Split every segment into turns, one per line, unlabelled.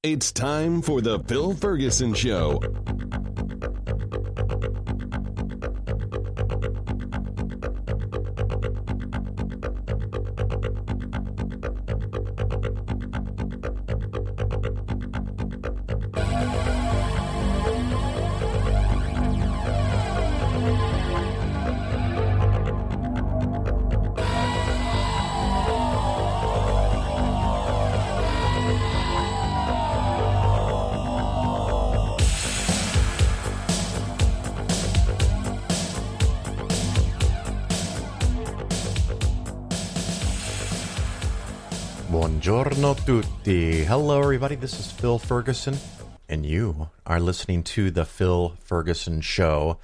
It's time for the Phil Ferguson Show.
Buongiorno tutti. Hello, everybody. This is Phil Ferguson, and you are listening to the Phil Ferguson Show.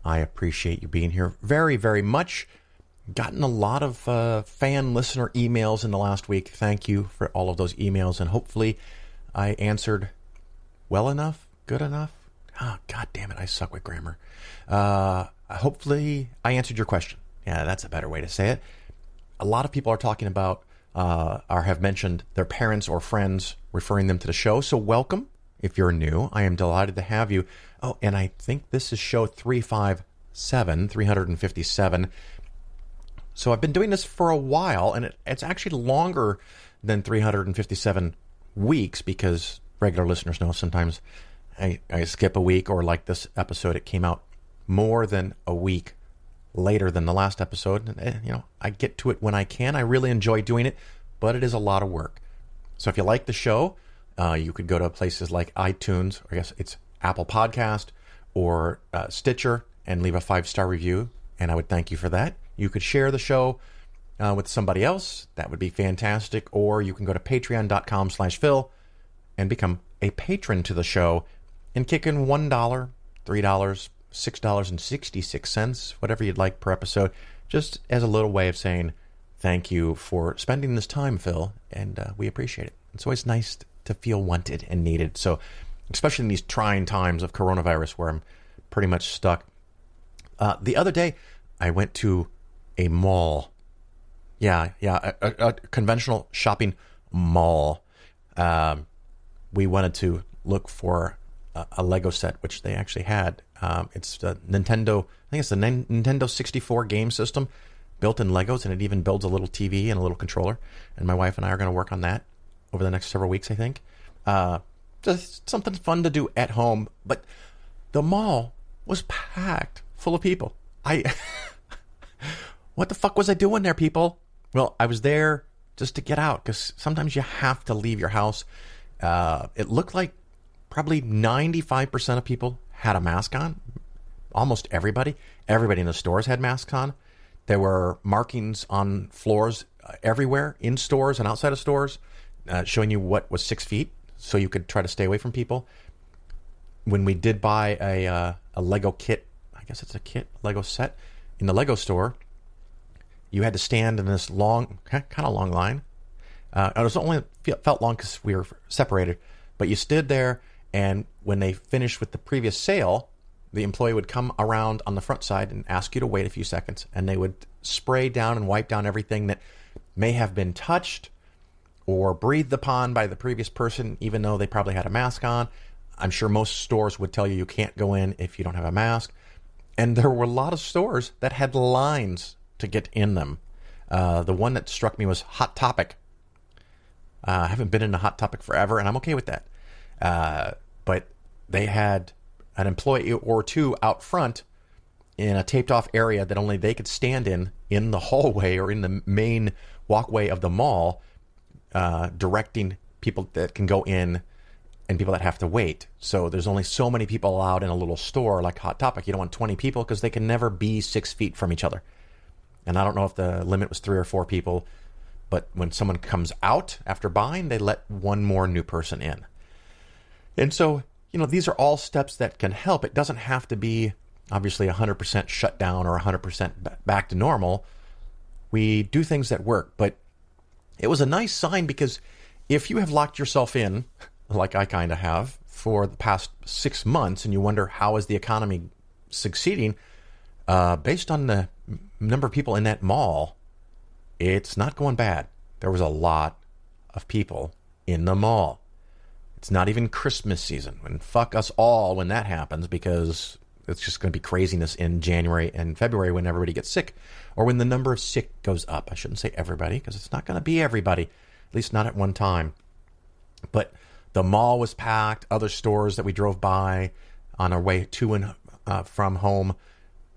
I appreciate you being here very, very much. Gotten a lot of fan listener emails in the last week. Thank you for all of those emails, and hopefully I answered well enough, good enough. Oh, God damn it, I suck with grammar. Hopefully I answered your question. Yeah, that's a better way to say it. A lot of people are talking about or have mentioned their parents or friends referring them to the show. So welcome. If you're new, I am delighted to have you. Oh, and I think this is show 357. So I've been doing this for a while, and it's actually longer than 357 weeks because regular listeners know sometimes I skip a week, or like this episode, it came out more than a week later than the last episode. I get to it when I can. I really enjoy doing it, but it is a lot of work. So if you like the show, you could go to places like iTunes, or I guess it's Apple Podcast, or Stitcher, and leave a 5-star review, and I would thank you for that. You could share the show with somebody else. That would be fantastic. Or you can go to patreon.com/Phil and become a patron to the show and kick in $1, $3, $6.66, whatever you'd like per episode, just as a little way of saying thank you for spending this time, Phil, and we appreciate it. It's always nice to feel wanted and needed, so especially in these trying times of coronavirus where I'm pretty much stuck. The other day, I went to a mall. A conventional shopping mall. We wanted to look for a Lego set, which they actually had. It's the Nintendo, I think it's the Nintendo 64 game system built in Legos, and it even builds a little TV and a little controller. And my wife and I are going to work on that over the next several weeks, I think. Just something fun to do at home. But the mall was packed full of people. What the fuck was I doing there, people? Well, I was there just to get out, because sometimes you have to leave your house. It looked like probably 95% of people had a mask on. Almost everybody. Everybody in the stores had masks on. There were markings on floors everywhere, in stores and outside of stores, showing you what was 6 feet, so you could try to stay away from people. When we did buy a Lego kit, I guess it's a kit, Lego set, in the Lego store, you had to stand in this long, kind of long line. It was only felt long because we were separated, but you stood there, and when they finished with the previous sale, the employee would come around on the front side and ask you to wait a few seconds, and they would spray down and wipe down everything that may have been touched or breathed upon by the previous person, even though they probably had a mask on. I'm sure most stores would tell you can't go in if you don't have a mask. And there were a lot of stores that had lines to get in them. The one that struck me was Hot Topic. I haven't been in a Hot Topic forever, and I'm okay with that. But they had an employee or two out front in a taped-off area that only they could stand in the hallway or in the main walkway of the mall, directing people that can go in and people that have to wait. So there's only so many people allowed in a little store like Hot Topic. You don't want 20 people because they can never be 6 feet from each other. And I don't know if the limit was 3 or 4 people, but when someone comes out after buying, they let one more new person in. And so, these are all steps that can help. It doesn't have to be, obviously, 100% shut down or 100% back to normal. We do things that work, but it was a nice sign, because if you have locked yourself in, like I kind of have, for the past 6 months, and you wonder how is the economy succeeding, based on the number of people in that mall, it's not going bad. There was a lot of people in the mall. It's not even Christmas season. And fuck us all when that happens, because it's just going to be craziness in January and February when everybody gets sick, or when the number of sick goes up. I shouldn't say everybody, because it's not going to be everybody, at least not at one time. But the mall was packed, other stores that we drove by on our way to and from home.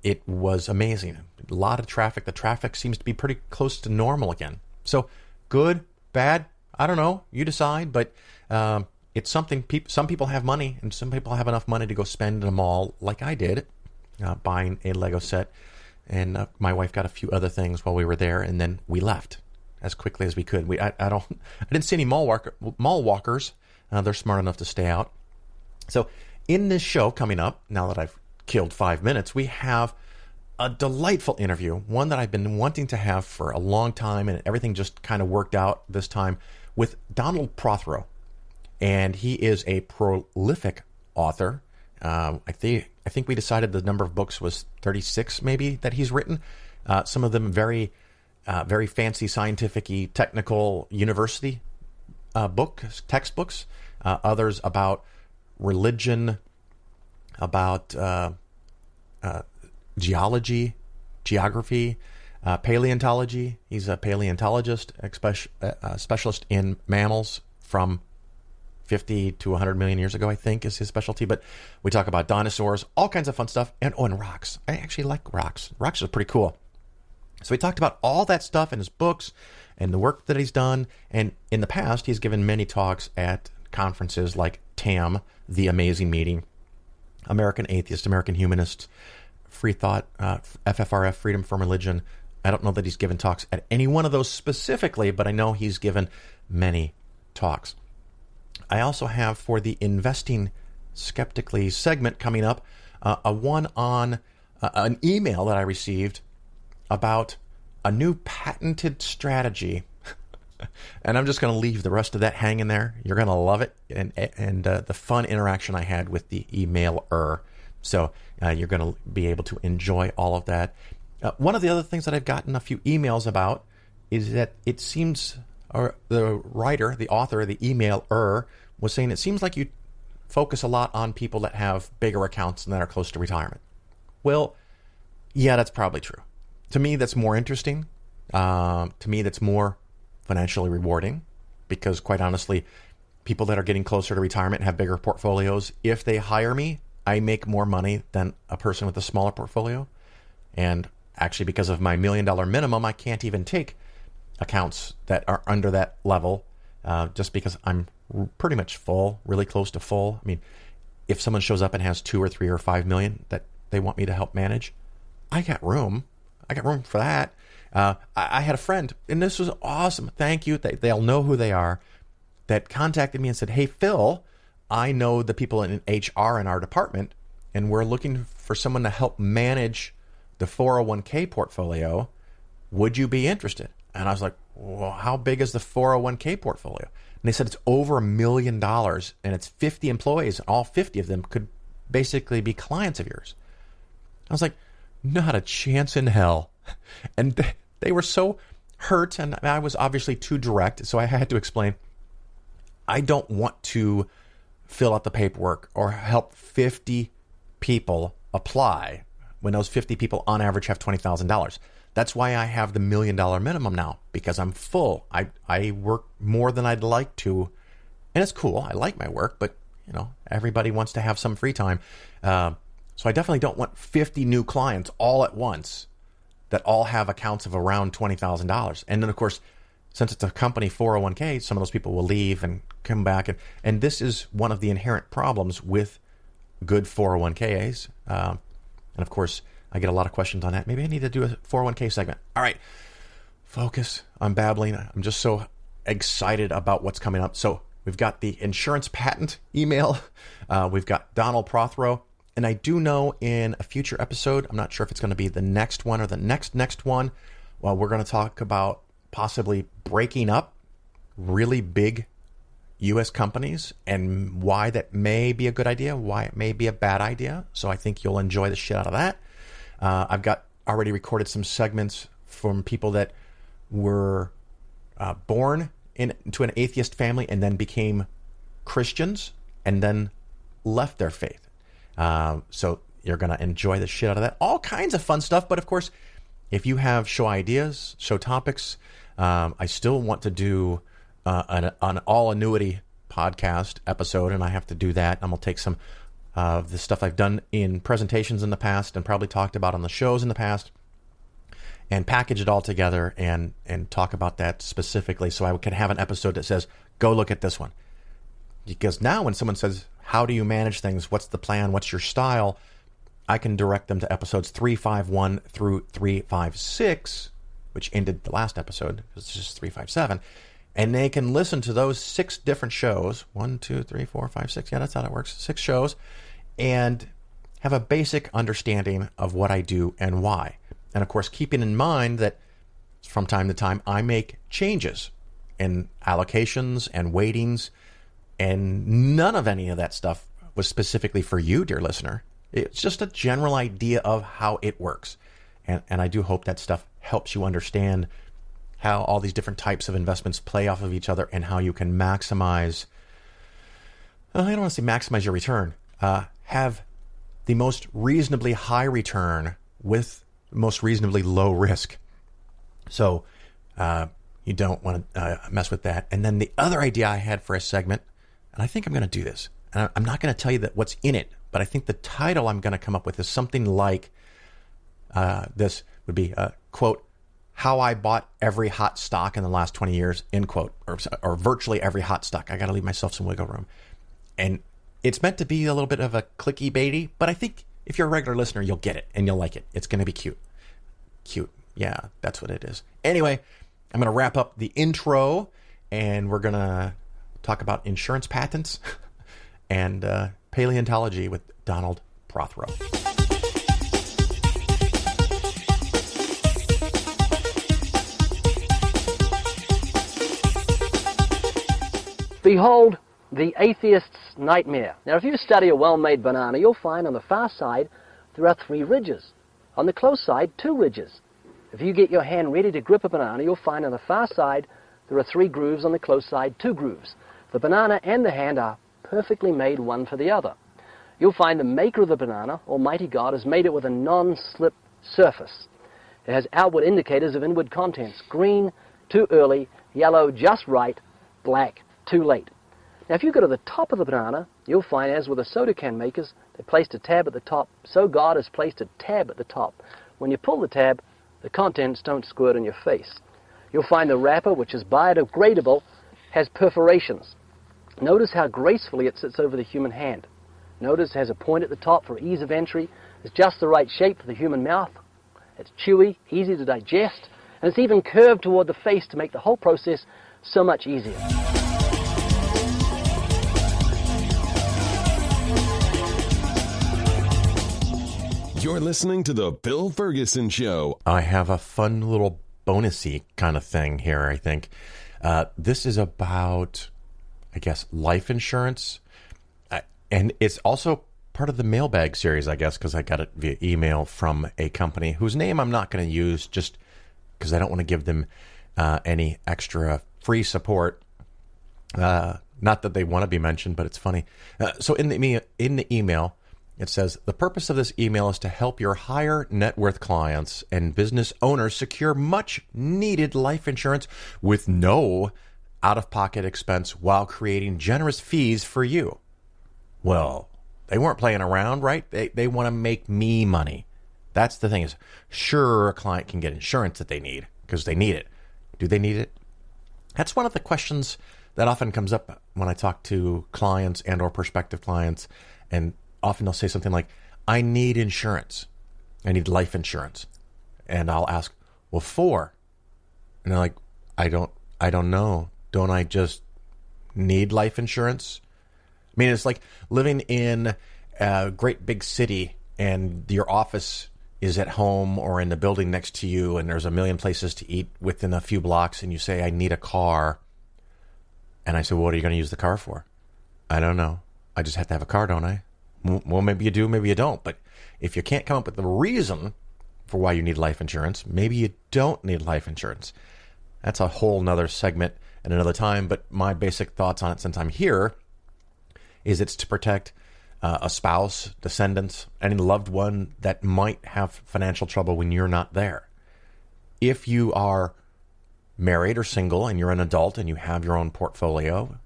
It was amazing. A lot of traffic. The traffic seems to be pretty close to normal again. So good, bad, I don't know. You decide. But it's something. Some people have money, and some people have enough money to go spend in a mall like I did, buying a Lego set. And my wife got a few other things while we were there, and then we left as quickly as we could. I didn't see any mall walkers. They're smart enough to stay out. So in this show coming up, now that I've killed 5 minutes, we have a delightful interview, one that I've been wanting to have for a long time, and everything just kind of worked out this time, with Donald Prothero. And he is a prolific author. I think we decided the number of books was 36, maybe, that he's written. Some of them very fancy, scientific-y, technical university textbooks. Others about religion, about geology, geography, paleontology. He's a paleontologist, specialist in mammals from 50 to 100 million years ago, I think, is his specialty. But we talk about dinosaurs, all kinds of fun stuff, and rocks. I actually like rocks. Rocks are pretty cool. So we talked about all that stuff in his books and the work that he's done. And in the past, he's given many talks at conferences like TAM, The Amazing Meeting, American Atheists, American Humanists, Free Thought, FFRF, Freedom from Religion. I don't know that he's given talks at any one of those specifically, but I know he's given many talks. I also have, for the Investing Skeptically segment coming up, a one on an email that I received about a new patented strategy. And I'm just going to leave the rest of that hanging there. You're going to love it. And the fun interaction I had with the emailer. So you're going to be able to enjoy all of that. One of the other things that I've gotten a few emails about is that it seems, or the writer, the author, the emailer was saying, it seems like you focus a lot on people that have bigger accounts and that are close to retirement. Well, yeah, that's probably true. To me, that's more interesting. To me, that's more financially rewarding, because quite honestly, people that are getting closer to retirement and have bigger portfolios, if they hire me, I make more money than a person with a smaller portfolio. And actually, because of my $1 million minimum, I can't even take accounts that are under that level, just because I'm pretty much full, really close to full. I mean, if someone shows up and has 2 or 3 or 5 million that they want me to help manage, I got room. I got room for that. I had a friend, and this was awesome. Thank you. They'll know who they are, that contacted me and said, "Hey, Phil, I know the people in HR in our department, and we're looking for someone to help manage the 401k portfolio. Would you be interested?" And I was like, "Well, how big is the 401k portfolio?" And they said it's over $1 million, and it's 50 employees. All 50 of them could basically be clients of yours. I was like, not a chance in hell. And they were so hurt, and I was obviously too direct, so I had to explain, I don't want to fill out the paperwork or help 50 people apply when those 50 people on average have $20,000. That's why I have the $1 million minimum now, because I'm full. I work more than I'd like to, and it's cool. I like my work, but everybody wants to have some free time. So I definitely don't want 50 new clients all at once that all have accounts of around $20,000. And then, of course, since it's a company 401k, some of those people will leave and come back. And this is one of the inherent problems with good 401ks. And, of course, I get a lot of questions on that. Maybe I need to do a 401k segment. All right, focus. I'm babbling. I'm just so excited about what's coming up. So we've got the insurance patent email. We've got Donald Prothero. And I do know in a future episode, I'm not sure if it's going to be the next one or the next one, well, we're going to talk about possibly breaking up really big U.S. companies and why that may be a good idea, why it may be a bad idea. So I think you'll enjoy the shit out of that. I've got already recorded some segments from people that were born into an atheist family and then became Christians and then left their faith. So you're going to enjoy the shit out of that. All kinds of fun stuff. But of course, if you have show ideas, show topics, I still want to do an all annuity podcast episode, and I have to do that. I'm going to take some of the stuff I've done in presentations in the past and probably talked about on the shows in the past and package it all together and talk about that specifically so I can have an episode that says, go look at this one. Because now when someone says, how do you manage things? What's the plan? What's your style? I can direct them to episodes 351 through 356, which ended the last episode. It's just 357. And they can listen to those 6 different shows. 1, 2, 3, 4, 5, 6. Yeah, that's how it works. 6 shows. And have a basic understanding of what I do and why. And of course, keeping in mind that from time to time, I make changes in allocations and weightings. And none of any of that stuff was specifically for you, dear listener. It's just a general idea of how it works. And I do hope that stuff helps you understand how all these different types of investments play off of each other and how you can maximize, I don't want to say maximize your return, have the most reasonably high return with most reasonably low risk. So you don't want to mess with that. And then the other idea I had for a segment, and I think I'm going to do this, and I'm not going to tell you that what's in it, but I think the title I'm going to come up with is something like this would be, quote, how I bought every hot stock in the last 20 years, end quote, or virtually every hot stock. I got to leave myself some wiggle room. And it's meant to be a little bit of a clicky baity, but I think if you're a regular listener, you'll get it and you'll like it. It's going to be cute. Cute. Yeah, that's what it is. Anyway, I'm going to wrap up the intro and we're going to talk about insurance patents and paleontology with Donald Prothero.
Behold the atheist's nightmare. Now, if you study a well-made banana, you'll find on the far side there are 3 ridges. On the close side, 2 ridges. If you get your hand ready to grip a banana, you'll find on the far side there are 3 grooves, on the close side 2 grooves. The banana and the hand are perfectly made one for the other. You'll find the maker of the banana, Almighty God, has made it with a non-slip surface. It has outward indicators of inward contents: green, too early; yellow, just right; black, too late. Now, if you go to the top of the banana, you'll find, as with the soda can makers, they placed a tab at the top. So God has placed a tab at the top. When you pull the tab, the contents don't squirt in your face. You'll find the wrapper, which is biodegradable, has perforations. Notice how gracefully it sits over the human hand. Notice it has a point at the top for ease of entry. It's just the right shape for the human mouth. It's chewy, easy to digest, and it's even curved toward the face to make the whole process so much easier.
You're listening to The Bill Ferguson Show.
I have a fun little bonusy kind of thing here, I think. This is about, I guess, life insurance. And it's also part of the mailbag series, I guess, because I got it via email from a company whose name I'm not going to use just because I don't want to give them any extra free support. Not that they want to be mentioned, but it's funny. So in the email, it says, the purpose of this email is to help your higher net worth clients and business owners secure much needed life insurance with no out-of-pocket expense while creating generous fees for you. Well, they weren't playing around, right? They want to make me money. That's the thing is, sure, a client can get insurance that they need because they need it. Do they need it? That's one of the questions that often comes up when I talk to clients and or prospective clients, and often they'll say something like, I need insurance. I need life insurance. And I'll ask, well, for? And they're like, I don't know. Don't I just need life insurance? I mean, it's like living in a great big city and your office is at home or in the building next to you and there's a million places to eat within a few blocks and you say, I need a car. And I say, well, what are you going to use the car for? I don't know. I just have to have a car, don't I? Well, maybe you do, maybe you don't. But if you can't come up with the reason for why you need life insurance, maybe you don't need life insurance. That's a whole nother segment at another time. But my basic thoughts on it since I'm here is it's to protect a spouse, descendants, any loved one that might have financial trouble when you're not there. If you are married or single and you're an adult and you have your own portfolio,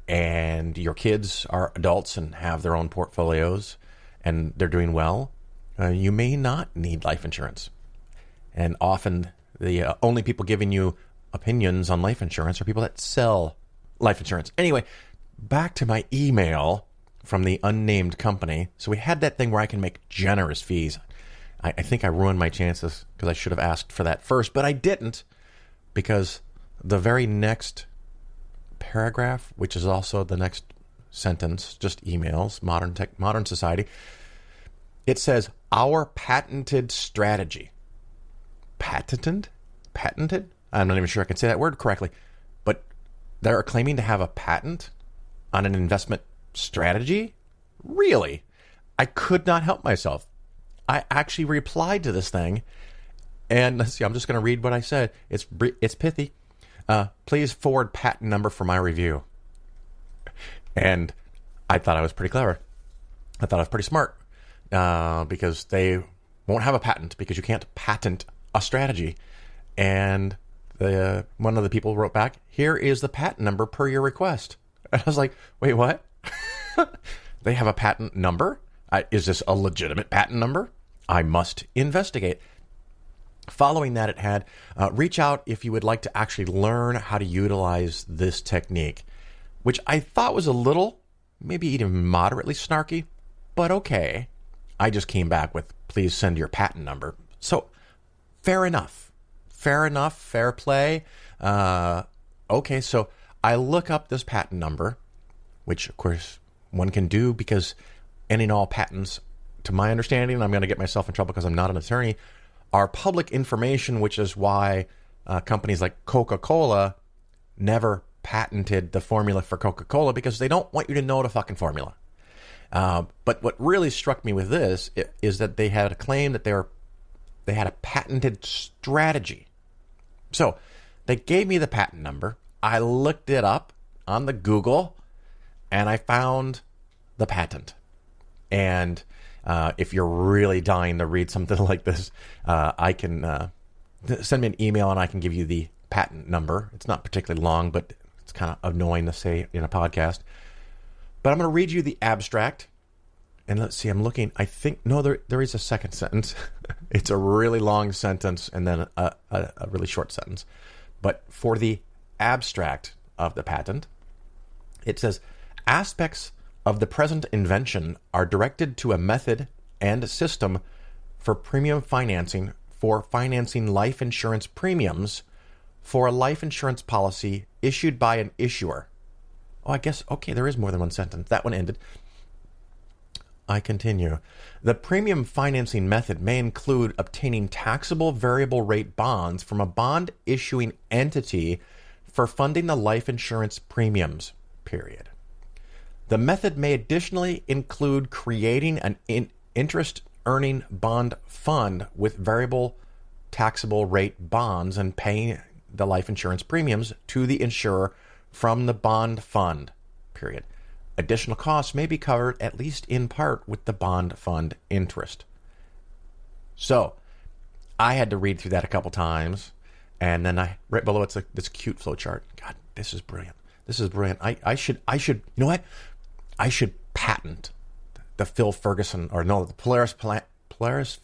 and your kids are adults and have their own portfolios and they're doing well, you may not need life insurance. And often the only people giving you opinions on life insurance are people that sell life insurance. Anyway, back to my email from the unnamed company. So we had that thing where I can make generous fees. I think I ruined my chances because I should have asked for that first, but I didn't, because the very next paragraph, which is also the next sentence, just emails, modern society, it says, our patented strategy. Patented? I'm not even sure I can say that word correctly, but they're claiming to have a patent on an investment strategy? Really? I could not help myself. I actually replied to this thing, and let's see, I'm just going to read what I said. It's pithy. Please forward patent number for my review. And I thought I was pretty clever. I thought I was pretty smart, because they won't have a patent because you can't patent a strategy. And one of the people wrote back, here is the patent number per your request. And I was like, wait, what? They have a patent number? Is this a legitimate patent number? I must investigate. Following that, it had, reach out if you would like to actually learn how to utilize this technique, which I thought was a little, maybe even moderately snarky, but okay. I just came back with, please send your patent number. So, fair enough, fair play. Okay, so I look up this patent number, which of course one can do because any and all patents, to my understanding, I'm going to get myself in trouble because I'm not an attorney, are public information, which is why companies like Coca-Cola never patented the formula for Coca-Cola, because they don't want you to know the fucking formula. But what really struck me with this is that they had a claim that they had a patented strategy. So they gave me the patent number. I looked it up on the Google, and I found the patent. And if you're really dying to read something like this, I can send me an email and I can give you the patent number. It's not particularly long, but it's kind of annoying to say in a podcast. But I'm going to read you the abstract. And let's see, I'm looking. I think, no, there is a second sentence. It's a really long sentence and then a really short sentence. But for the abstract of the patent, it says, aspects of the present invention are directed to a method and system for premium financing for financing life insurance premiums for a life insurance policy issued by an issuer. Oh, I guess, okay, there is more than one sentence. That one ended. I continue. The premium financing method may include obtaining taxable variable rate bonds from a bond issuing entity for funding the life insurance premiums, period. The method may additionally include creating an interest-earning bond fund with variable taxable rate bonds and paying the life insurance premiums to the insurer from the bond fund, period. Additional costs may be covered, at least in part, with the bond fund interest. So, I had to read through that a couple times, and then right below it's this cute flow chart. God, this is brilliant. This is brilliant. I should, you know what? I should patent the Phil Ferguson, or no, the Polaris plan. It's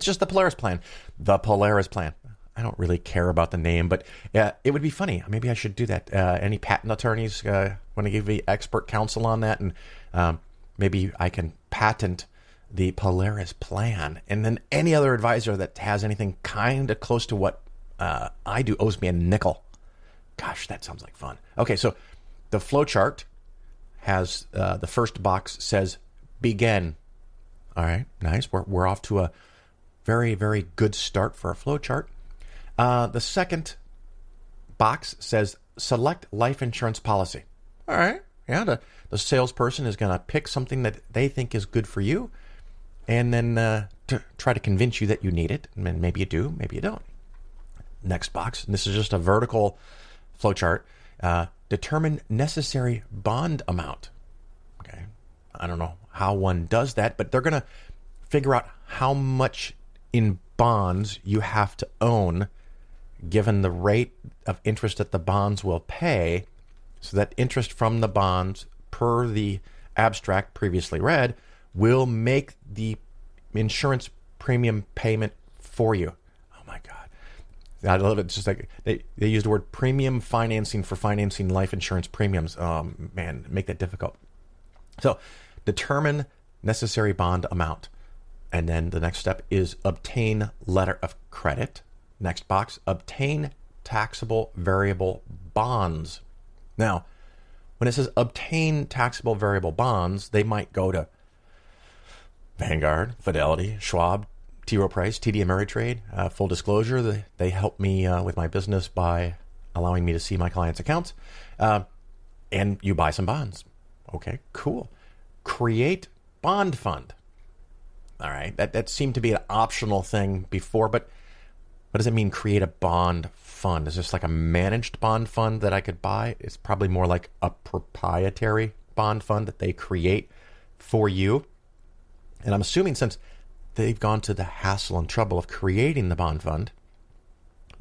just the Polaris plan. The Polaris plan. I don't really care about the name, but it would be funny. Maybe I should do that. Any patent attorneys want to give me expert counsel on that? And maybe I can patent the Polaris plan. And then any other advisor that has anything kind of close to what I do owes me a nickel. Gosh, that sounds like fun. Okay, so the flowchart has the first box says begin. All right, nice. We're off to a very, very good start for a flowchart. The second box says select life insurance policy. All right. Yeah, the salesperson is going to pick something that they think is good for you and then to try to convince you that you need it. And maybe you do, maybe you don't. Next box, and this is just a vertical flowchart. Determine necessary bond amount. Okay, I don't know how one does that, but they're going to figure out how much in bonds you have to own given the rate of interest that the bonds will pay, so that interest from the bonds per the abstract previously read will make the insurance premium payment for you. Oh my God. I love it. It's just like they use the word premium financing for financing life insurance premiums. Oh man, make that difficult. So determine necessary bond amount. And then the next step is obtain letter of credit. Next box, obtain taxable variable bonds. Now, when it says obtain taxable variable bonds, they might go to Vanguard, Fidelity, Schwab, T. Rowe Price, TD Ameritrade. Full disclosure, they help me with my business by allowing me to see my clients' accounts. And you buy some bonds. Okay, cool. Create bond fund. All right, that seemed to be an optional thing before, but what does it mean, create a bond fund? Is this like a managed bond fund that I could buy? It's probably more like a proprietary bond fund that they create for you. And I'm assuming since they've gone to the hassle and trouble of creating the bond fund,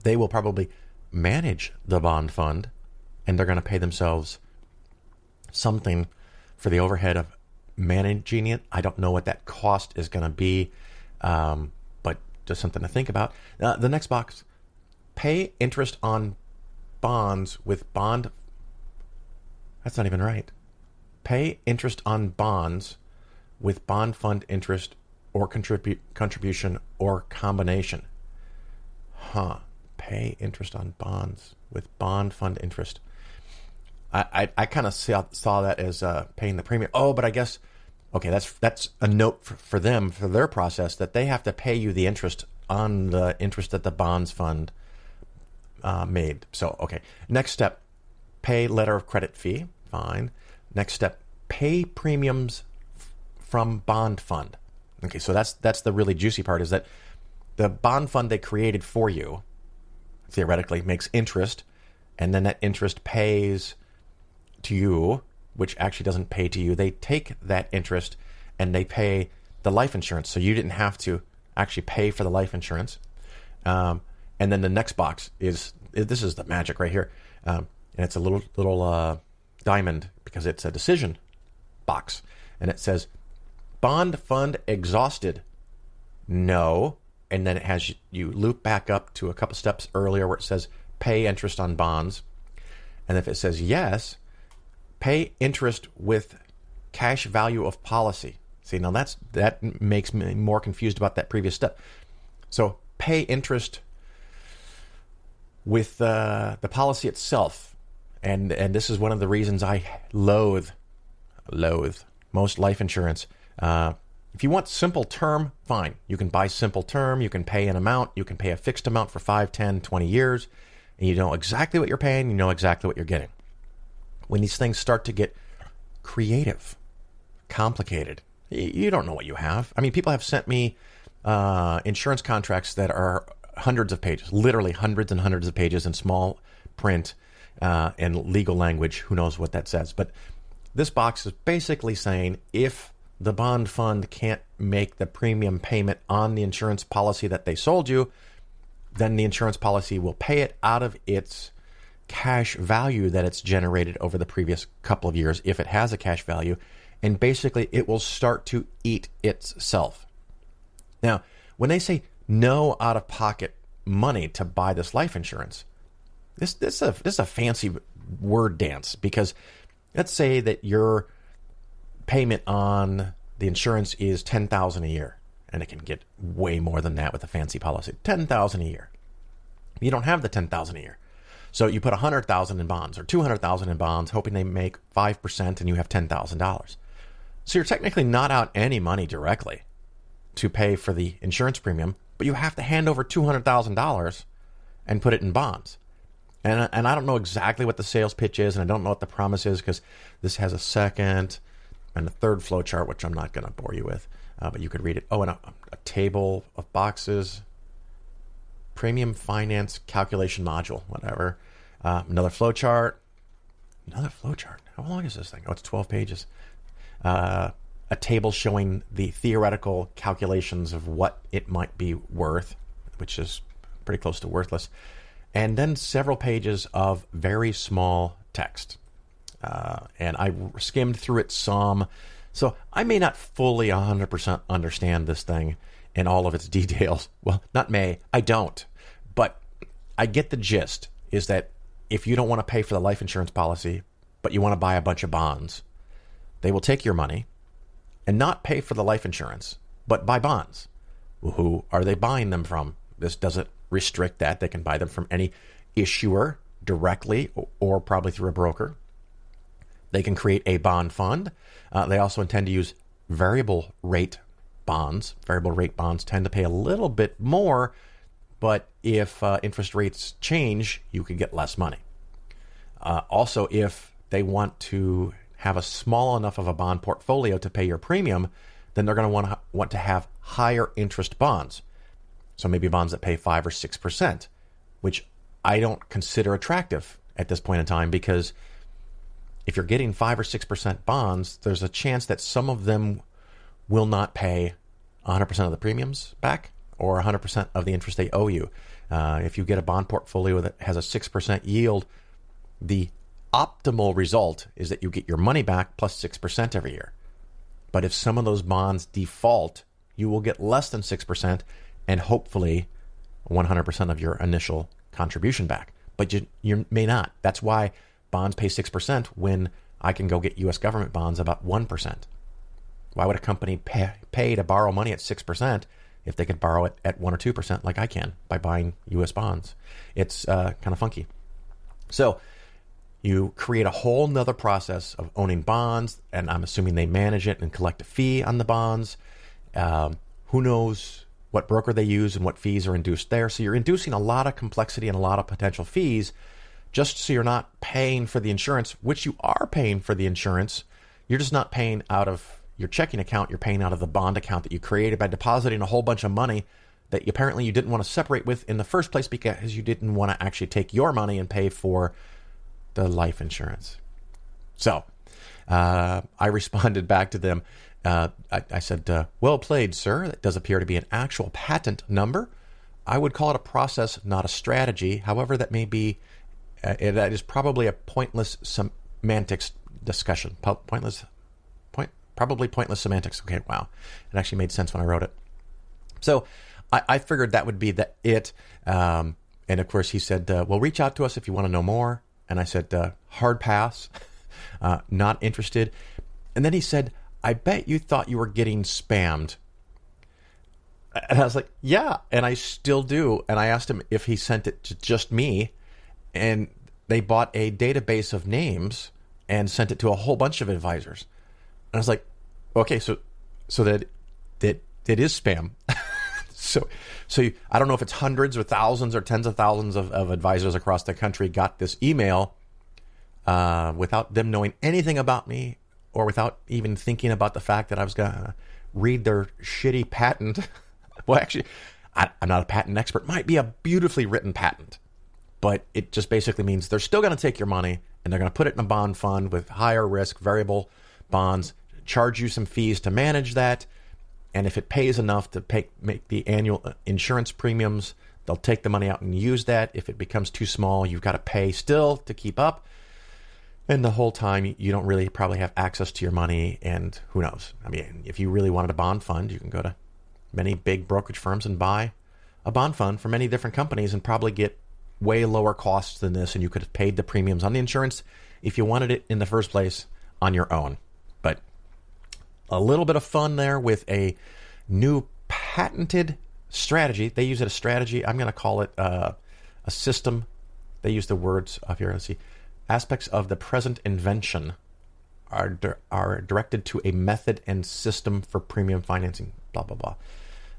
they will probably manage the bond fund, and they're going to pay themselves something for the overhead of managing it. I don't know what that cost is going to be, but just something to think about. The next box, pay interest on bonds with bond. That's not even right. Pay interest on bonds with bond fund interest or contribution or combination. Pay interest on bonds with bond fund interest. I kind of saw that as paying the premium. Oh, but I guess, okay, that's a note for them, for their process, that they have to pay you the interest on the interest that the bonds fund made. So, okay. Next step, pay letter of credit fee. Fine. Next step, pay premiums from bond fund. Okay, so that's the really juicy part, is that the bond fund they created for you, theoretically, makes interest, and then that interest pays to you, which actually doesn't pay to you. They take that interest and they pay the life insurance, so you didn't have to actually pay for the life insurance. And then the next box is the magic right here, and it's a little diamond because it's a decision box, and it says bond fund exhausted. No. And then it has you loop back up to a couple steps earlier where it says pay interest on bonds, and if it says yes, pay interest with cash value of policy. See, now that makes me more confused about that previous step. So pay interest with the policy itself, and this is one of the reasons I loathe most life insurance. If you want simple term, fine. You can buy simple term. You can pay an amount. You can pay a fixed amount for 5, 10, 20 years, and you know exactly what you're paying. You know exactly what you're getting. When these things start to get creative, complicated, you don't know what you have. I mean, people have sent me insurance contracts that are hundreds of pages, literally hundreds and hundreds of pages in small print and legal language. Who knows what that says? But this box is basically saying if the bond fund can't make the premium payment on the insurance policy that they sold you, then the insurance policy will pay it out of its cash value that it's generated over the previous couple of years, if it has a cash value, and basically it will start to eat itself. Now, when they say no out-of-pocket money to buy this life insurance, this is a fancy word dance, because let's say that your payment on the insurance is $10,000 a year, and it can get way more than that with a fancy policy. $10,000 a year. You don't have the $10,000 a year. So you put $100,000 in bonds or $200,000 in bonds, hoping they make 5%, and you have $10,000. So you're technically not out any money directly to pay for the insurance premium, but you have to hand over $200,000 and put it in bonds. And I don't know exactly what the sales pitch is, and I don't know what the promise is, because this has a second and a third flow chart, which I'm not going to bore you with, but you could read it. Oh, and a table of boxes, premium finance calculation module, whatever. Another flow chart, Another flowchart. How long is this thing? Oh, it's 12 pages. A table showing the theoretical calculations of what it might be worth, which is pretty close to worthless. And then several pages of very small text. And I skimmed through it some. So I may not fully 100% understand this thing in all of its details. Well, not may. I don't. But I get the gist, is that if you don't want to pay for the life insurance policy, but you want to buy a bunch of bonds, they will take your money and not pay for the life insurance, but buy bonds. Who are they buying them from? This doesn't restrict that. They can buy them from any issuer directly or probably through a broker. They can create a bond fund. They also intend to use variable rate bonds. Variable rate bonds tend to pay a little bit more, but if interest rates change, you could get less money. Also, if they want to have a small enough of a bond portfolio to pay your premium, then they're going to want to have higher interest bonds. So maybe bonds that pay 5 or 6%, which I don't consider attractive at this point in time, because if you're getting 5 or 6% bonds, there's a chance that some of them will not pay 100% of the premiums back or 100% of the interest they owe you. If you get a bond portfolio that has a 6% yield, the optimal result is that you get your money back plus 6% every year. But if some of those bonds default, you will get less than 6% and hopefully 100% of your initial contribution back. But you may not. That's why bonds pay 6% when I can go get U.S. government bonds about 1%. Why would a company pay to borrow money at 6% if they could borrow it at 1 or 2% like I can by buying U.S. bonds? It's kind of funky. So you create a whole nother process of owning bonds, and I'm assuming they manage it and collect a fee on the bonds. Who knows what broker they use and what fees are induced there. So you're inducing a lot of complexity and a lot of potential fees just so you're not paying for the insurance, which you are paying for the insurance. You're just not paying out of your checking account. You're paying out of the bond account that you created by depositing a whole bunch of money that apparently you didn't want to separate with in the first place because you didn't want to actually take your money and pay for the life insurance. So I responded back to them. I said, well played, sir. That does appear to be an actual patent number. I would call it a process, not a strategy. However, that may be, that is probably a pointless semantics discussion. Probably pointless semantics. Okay, wow. It actually made sense when I wrote it. So I figured that would be it. And of course, he said, well, reach out to us if you want to know more. And I said, hard pass, not interested. And then he said, I bet you thought you were getting spammed. And I was like, yeah, and I still do. And I asked him if he sent it to just me. And they bought a database of names and sent it to a whole bunch of advisors. And I was like, okay, so that it is spam. So I don't know if it's hundreds or thousands or tens of thousands of advisors across the country got this email without them knowing anything about me or without even thinking about the fact that I was going to read their shitty patent. Well, actually, I'm not a patent expert. Might be a beautifully written patent, but it just basically means they're still going to take your money and they're going to put it in a bond fund with higher risk variable bonds, charge you some fees to manage that. And if it pays enough to make the annual insurance premiums, they'll take the money out and use that. If it becomes too small, you've got to pay still to keep up. And the whole time, you don't really probably have access to your money. And who knows? I mean, if you really wanted a bond fund, you can go to many big brokerage firms and buy a bond fund for many different companies and probably get way lower costs than this. And you could have paid the premiums on the insurance if you wanted it in the first place on your own. But a little bit of fun there with a new patented strategy. They use it as a strategy. I'm going to call it a system. They use the words up here. Let's see. Aspects of the present invention are directed to a method and system for premium financing, blah, blah, blah.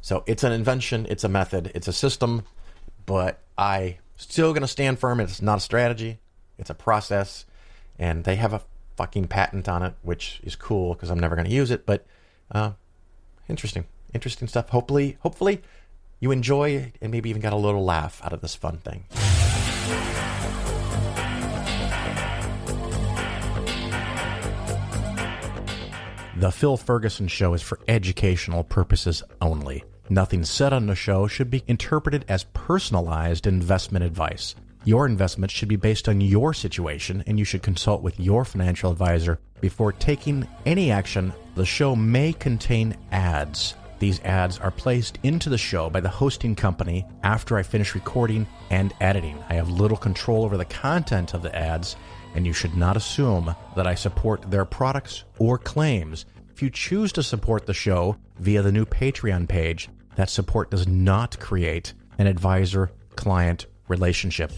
So it's an invention. It's a method. It's a system. But I still going to stand firm. It's not a strategy. It's a process. And they have a fucking patent on it, which is cool because I'm never going to use it. But interesting stuff. Hopefully you enjoy and maybe even got a little laugh out of this fun thing. The Phil Ferguson Show is for educational purposes only. Nothing said on the show should be interpreted as personalized investment advice. Your investments should be based on your situation, and you should consult with your financial advisor before taking any action. The show may contain ads. These ads are placed into the show by the hosting company after I finish recording and editing. I have little control over the content of the ads, and you should not assume that I support their products or claims. If you choose to support the show via the new Patreon page, that support does not create an advisor-client relationship.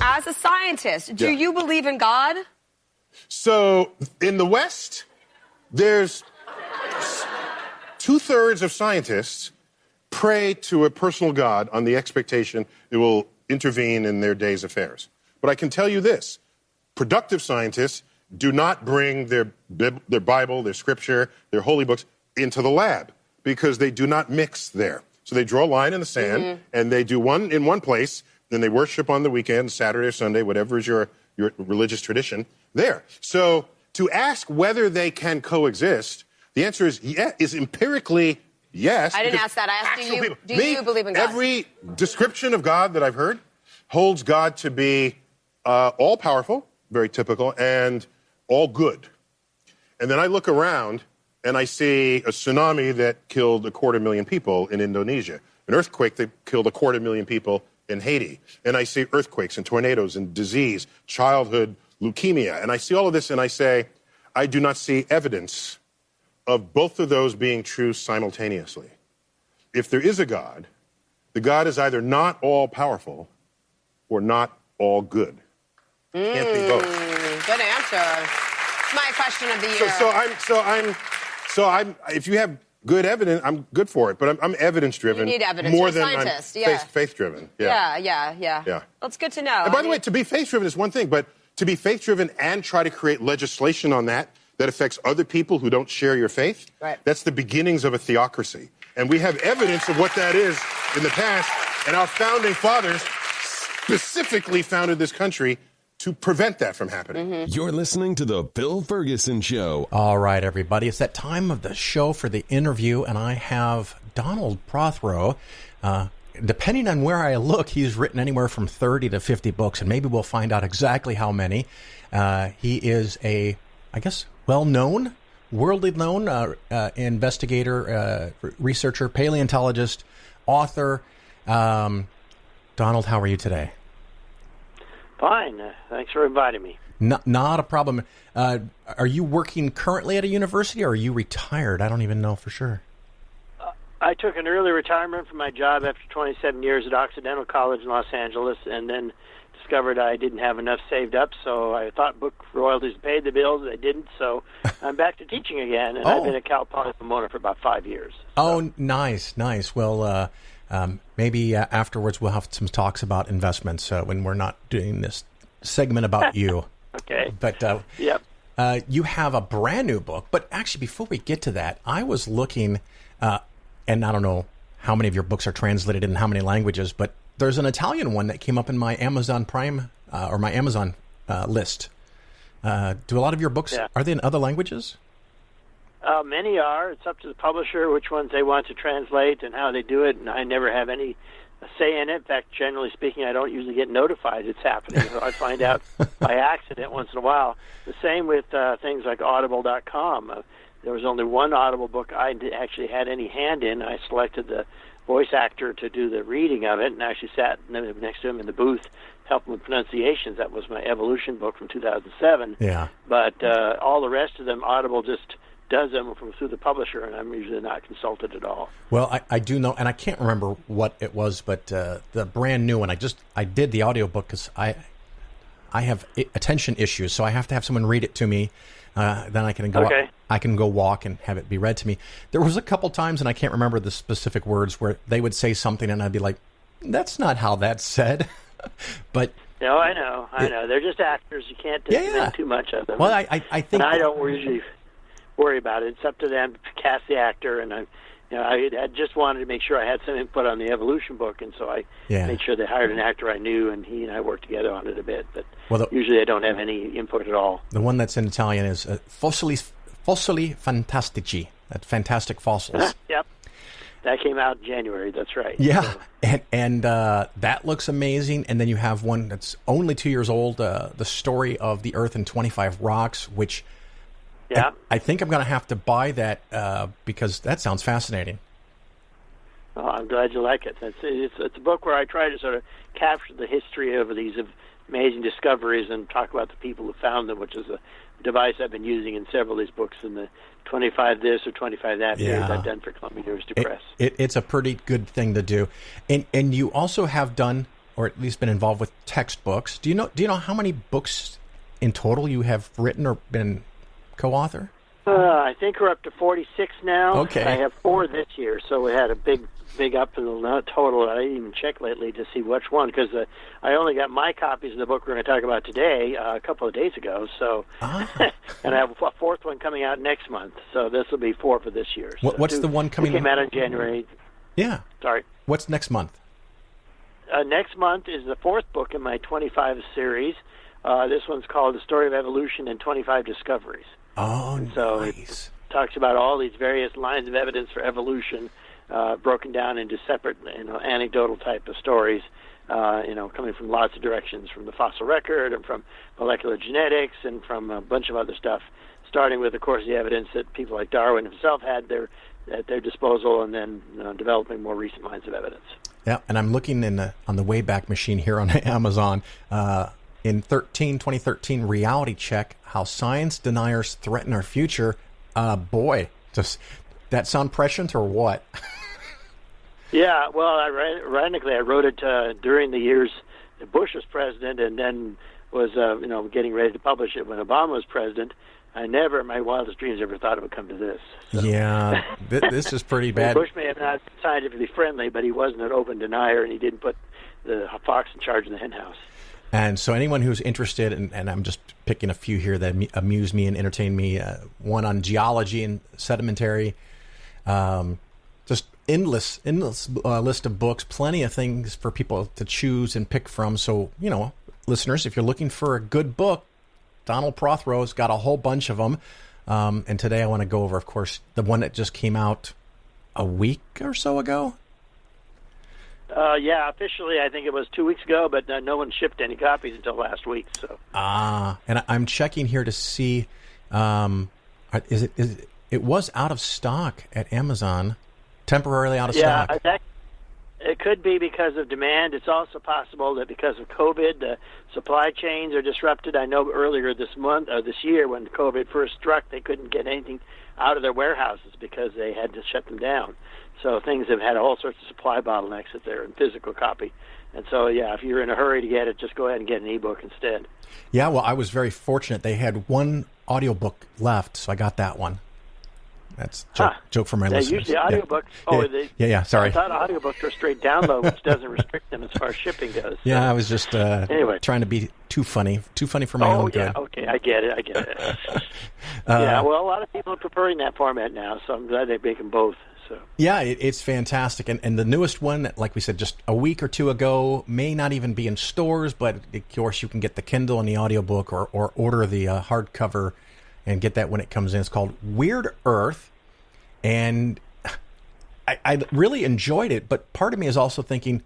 As a scientist, do you believe in God?
So, in the West, there's 2/3 of scientists pray to a personal God on the expectation it will intervene in their day's affairs. But I can tell you this, productive scientists do not bring their Bible, their scripture, their holy books into the lab because they do not mix there. So they draw a line in the sand and they do one in one place, then they worship on the weekend, Saturday or Sunday, whatever is your religious tradition, there. So to ask whether they can coexist, the answer is empirically yes.
I didn't ask that. I asked, do you believe in God?
Every description of God that I've heard holds God to be all-powerful, very typical, and all good. And then I look around and I see a tsunami that killed 250,000 people in Indonesia, an earthquake that killed 250,000 people in Haiti, and I see earthquakes and tornadoes and disease, childhood leukemia, and I see all of this and I say, I do not see evidence of both of those being true simultaneously. If there is a God, the God is either not all-powerful or not all good. Can't be both.
Good answer. It's my question of the year.
So I'm. If you have good evidence, I'm good for it. But I'm evidence-driven.
You need evidence.
More
You're a
than
scientist.
I'm faith-driven.
Yeah.
Yeah.
Well, it's good to know.
And by the way, to be faith-driven is one thing, but to be faith-driven and try to create legislation on that affects other people who don't share your faith, that's the beginnings of a theocracy. And we have evidence of what that is in the past. And our founding fathers specifically founded this country to prevent that from happening.
You're listening to The Bill Ferguson Show.
All right, everybody. It's that time of the show for the interview, and I have Donald Prothero. Depending on where I look, he's written anywhere from 30 to 50 books, and maybe we'll find out exactly how many. He is a, I guess, well-known, worldly known investigator, researcher, paleontologist, author. Donald, how are you today?
Fine. Thanks for inviting me.
Not a problem. Are you working currently at a university, or are you retired? I don't even know for sure.
I took an early retirement from my job after 27 years at Occidental College in Los Angeles, and then discovered I didn't have enough saved up, so I thought book royalties paid the bills. They didn't, so I'm back to teaching again, and I've been at Cal Poly Pomona for about 5 years. So.
Oh, nice. Well, maybe afterwards we'll have some talks about investments when we're not doing this segment about you.
Okay.
But
yep.
You have a brand new book. But actually, before we get to that, I was looking, and I don't know how many of your books are translated in how many languages, but there's an Italian one that came up in my Amazon Prime or my Amazon list. Do a lot of your books, are they in other languages?
Many are. It's up to the publisher which ones they want to translate and how they do it, and I never have any say in it. In fact, generally speaking, I don't usually get notified it's happening. I find out by accident once in a while. The same with things like Audible.com. There was only one Audible book I actually had any hand in. I selected the voice actor to do the reading of it and actually sat next to him in the booth helping with pronunciations. That was my Evolution book from 2007.
Yeah.
But all the rest of them, Audible just does them through the publisher, and I'm usually not consulted at all.
Well, I do know, and I can't remember what it was, but the brand new one, I did the audiobook because I have attention issues, so I have to have someone read it to me. Then I can go.
Okay.
I can go walk and have it be read to me. There was a couple times, and I can't remember the specific words, where they would say something, and I'd be like, "That's not how that's said." But
no, I know. They're just actors. You can't make too much of them.
Well, I think
and I don't usually worry about it. It's up to them to cast the actor, and I just wanted to make sure I had some input on the evolution book, and so I made sure they hired an actor I knew, and he and I worked together on it a bit. But usually I don't have any input at all.
The one that's in Italian is Fossili Fantastici, fantastic fossils.
Yep. That came out in January, that's right.
Yeah, so. and that looks amazing. And then you have one that's only 2 years old, The Story of the Earth in 25 Rocks, which I think I'm going to have to buy that because that sounds fascinating.
Oh, I'm glad you like it. It's a book where I try to sort of capture the history of these amazing discoveries and talk about the people who found them, which is a device I've been using in several of these books in the 25 this or 25 that series I've done for Columbia University Press.
It's a pretty good thing to do. And you also have done, or at least been involved with textbooks. Do you know how many books in total you have written or been co-author?
I think we're up to 46 now.
Okay.
I have 4 this year, so we had a big up in the total. I didn't even check lately to see which one, because I only got my copies of the book we're going to talk about today a couple of days ago. So, and I have a 4th one coming out next month. So this will be 4 for this year. So
what's the one coming?
It came out in January.
Yeah.
Sorry.
What's next month?
Next month is the 4th book in my 25 series. This one's called The Story of Evolution and 25 Discoveries.
Oh,
and so
nice.
It talks about all these various lines of evidence for evolution, broken down into separate, anecdotal type of stories, coming from lots of directions, from the fossil record and from molecular genetics and from a bunch of other stuff, starting with, of course, the evidence that people like Darwin himself had at their disposal, and then developing more recent lines of evidence.
Yeah, and I'm looking on the Wayback Machine here on Amazon. In 2013 Reality Check, How Science Deniers Threaten Our Future. Boy, does that sound prescient or what?
Yeah, well, ironically, I wrote it during the years that Bush was president, and then was getting ready to publish it when Obama was president. I never, in my wildest dreams, ever thought it would come to this. So.
Yeah, this is pretty bad.
Bush may have not been scientifically friendly, but he wasn't an open denier, and he didn't put the fox in charge of the hen house. And
so anyone who's interested, and I'm just picking a few here that amuse me and entertain me, one on geology and sedimentary, just endless list of books, plenty of things for people to choose and pick from. So, listeners, if you're looking for a good book, Donald Prothero's got a whole bunch of them. And today I want to go over, of course, the one that just came out a week or so ago.
Officially, I think it was 2 weeks ago, but no one shipped any copies until last week. So.
And I'm checking here to see, it was out of stock at Amazon, temporarily out of stock.
It could be because of demand. It's also possible that because of COVID, the supply chains are disrupted. I know earlier this year, when COVID first struck, they couldn't get anything out of their warehouses because they had to shut them down. So things have had all sorts of supply bottlenecks that they're in physical copy. And so, if you're in a hurry to get it, just go ahead and get an ebook instead.
Yeah, well, I was very fortunate. They had one audiobook left, so I got that one. That's joke for my listeners.
Usually audiobooks.
Sorry.
I thought audiobooks are straight download, which doesn't restrict them as far as shipping goes.
Yeah, so. I was just trying to be too funny for my own good.
Okay, I get it. Well, a lot of people are preferring that format now, so I'm glad they make them both. So.
Yeah, it's fantastic. And the newest one, like we said, just a week or two ago, may not even be in stores, but of course you can get the Kindle and the audiobook or order the hardcover and get that when it comes in. It's called Weird Earth, and I really enjoyed it, but part of me is also thinking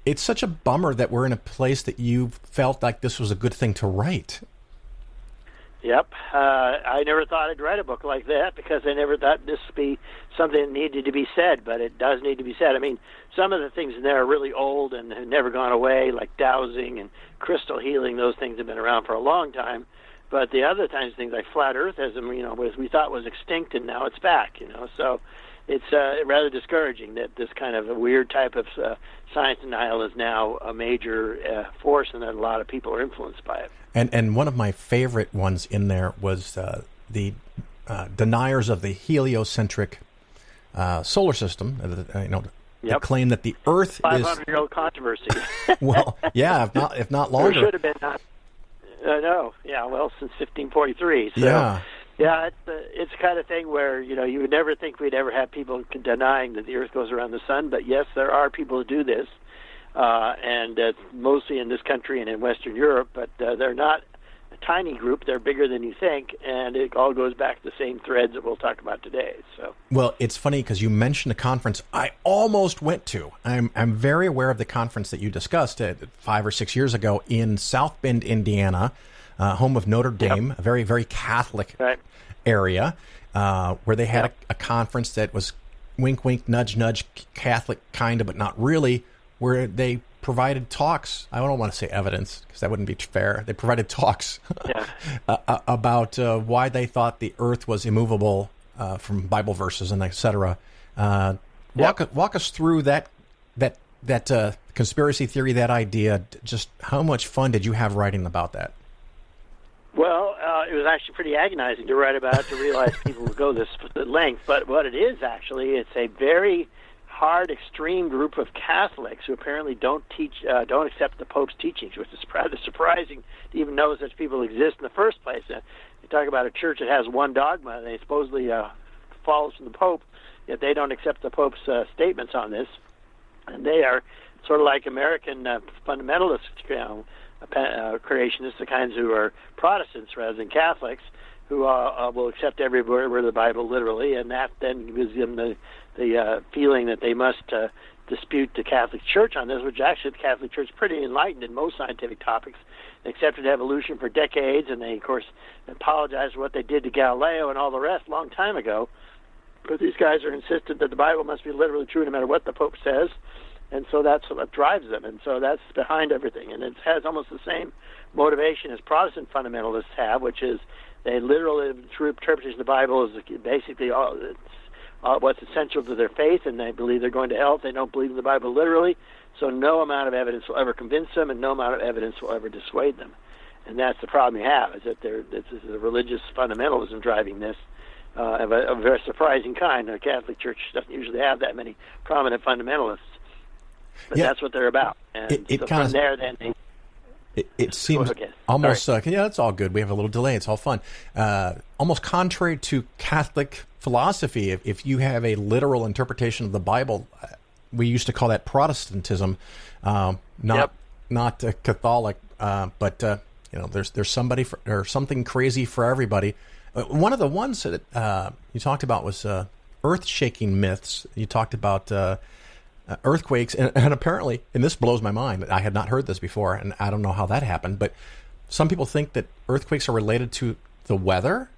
it's such a bummer that we're in a place that you felt like this was a good thing to write.
Yep. I never thought I'd write a book like that because I never thought this would be something that needed to be said, but it does need to be said. I mean, some of the things in there are really old and have never gone away, like dowsing and crystal healing. Those things have been around for a long time. But the other things like flat earthism, we thought was extinct and now it's back, So it's rather discouraging that this kind of a weird type of science denial is now a major force and that a lot of people are influenced by it.
And one of my favorite ones in there was the deniers of the heliocentric solar system. The claim that the Earth
500-year-old controversy.
Well, yeah, if not longer.
There should have been. No, yeah, well, since 1543. So,
yeah.
Yeah, it's the kind of thing where, you would never think we'd ever have people denying that the Earth goes around the sun, but yes, there are people who do this, and mostly in this country and in Western Europe, but they're not a tiny group. They're bigger than you think, and it all goes back to the same threads that we'll talk about today. So,
well, it's funny because you mentioned a conference I almost went to. I'm very aware of the conference that you discussed 5 or 6 years ago in South Bend, Indiana, home of Notre Dame, a very, very Catholic area, where they had a conference that was wink, wink, nudge, nudge, Catholic kind of, but not really, where they provided talks. I don't want to say evidence because that wouldn't be fair. They provided talks about why they thought the Earth was immovable from Bible verses and et cetera. Walk us through that conspiracy theory, that idea. Just how much fun did you have writing about that?
Well, it was actually pretty agonizing to write about, to realize people would go this length. But what it is actually, it's a very hard, extreme group of Catholics who apparently don't accept the Pope's teachings, which is rather surprising to even know such people exist in the first place. You talk about a church that has one dogma, and they supposedly follows from the Pope, yet they don't accept the Pope's statements on this. And they are sort of like American fundamentalists, creationists, the kinds who are Protestants rather than Catholics, who will accept every word of the Bible literally, and that then gives them the feeling that they must dispute the Catholic Church on this, which actually the Catholic Church is pretty enlightened in most scientific topics. They accepted evolution for decades, and they, of course, apologized for what they did to Galileo and all the rest a long time ago. But these guys are insistent that the Bible must be literally true no matter what the Pope says. And so that's what drives them, and so that's behind everything. And it has almost the same motivation as Protestant fundamentalists have, which is they literally, true interpretation of the Bible is basically what's essential to their faith, and they believe they're going to hell if they don't believe in the Bible literally. So no amount of evidence will ever convince them, and no amount of evidence will ever dissuade them. And that's the problem you have, is that this is a religious fundamentalism driving this. Of a very surprising kind. The Catholic Church doesn't usually have that many prominent fundamentalists. But that's what they're about. And
it
so
kind
from there, then
it seems almost it's all good. We have a little delay. It's all fun. Almost contrary to Catholic philosophy, if you have a literal interpretation of the Bible, we used to call that Protestantism, not Catholic. But there's somebody or something crazy for everybody. One of the ones that you talked about was earth-shaking myths. You talked about earthquakes, and apparently, and this blows my mind, I had not heard this before, and I don't know how that happened, but some people think that earthquakes are related to the weather.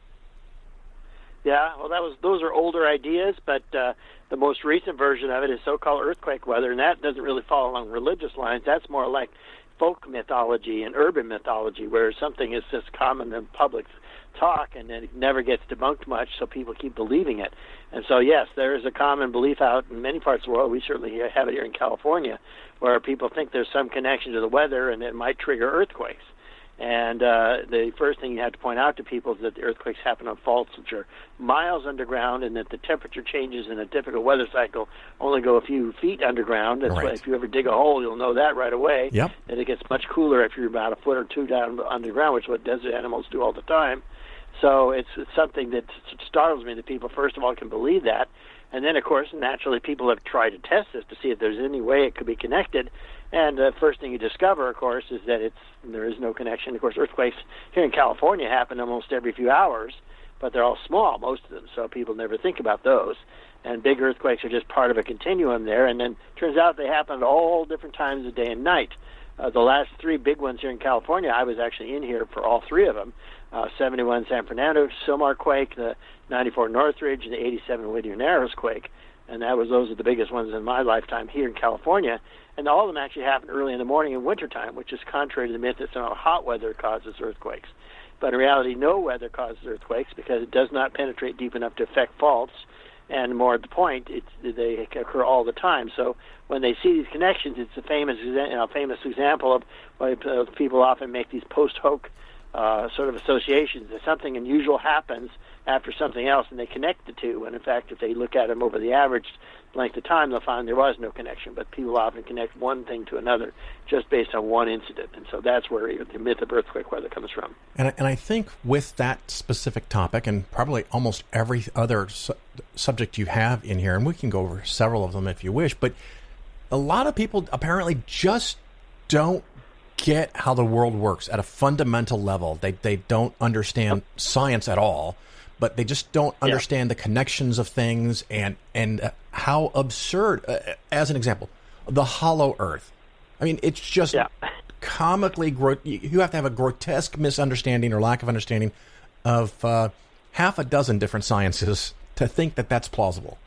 Yeah, well, those are older ideas, but the most recent version of it is so-called earthquake weather, and that doesn't really fall along religious lines. That's more like folk mythology and urban mythology, where something is just common in public talk, and then it never gets debunked much, so people keep believing it. And so, yes, there is a common belief out in many parts of the world. We certainly have it here in California, where people think there's some connection to the weather, and it might trigger earthquakes. And the first thing you have to point out to people is that the earthquakes happen on faults which are miles underground, and that the temperature changes in a typical weather cycle only go a few feet underground. That's why if you ever dig a hole, you'll know that right away.
Yep.
And it gets much cooler if you're about a foot or two down underground, which is what desert animals do all the time. So it's something that startles me that people, first of all, can believe that. And then, of course, naturally, people have tried to test this to see if there's any way it could be connected. And the first thing you discover, of course, is that there is no connection. Of course, earthquakes here in California happen almost every few hours, but they're all small, most of them, so people never think about those. And big earthquakes are just part of a continuum there. And then it turns out they happen at all different times of day and night. The last three big ones here in California, I was actually in here for all three of them. 71 San Fernando Silmar quake, the 94 Northridge, and the 87 Whittier Narrows quake. And those are the biggest ones in my lifetime here in California. And all of them actually happen early in the morning in wintertime, which is contrary to the myth that somehow hot weather causes earthquakes. But in reality, no weather causes earthquakes because it does not penetrate deep enough to affect faults. And more at the point, they occur all the time. So when they see these connections, it's a famous example of why people often make these post hoc sort of associations that something unusual happens after something else, and they connect the two. And in fact, if they look at them over the average length of time, they'll find there was no connection. But people often connect one thing to another just based on one incident. And so that's where the myth of earthquake weather comes from.
And I think with that specific topic, and probably almost every other subject you have in here, and we can go over several of them if you wish, but a lot of people apparently just don't get how the world works at a fundamental level. They don't understand science at all, but they just don't understand the connections of things and how absurd, as an example, the hollow earth. I mean, it's just comically, you have to have a grotesque misunderstanding or lack of understanding of half a dozen different sciences to think that that's plausible.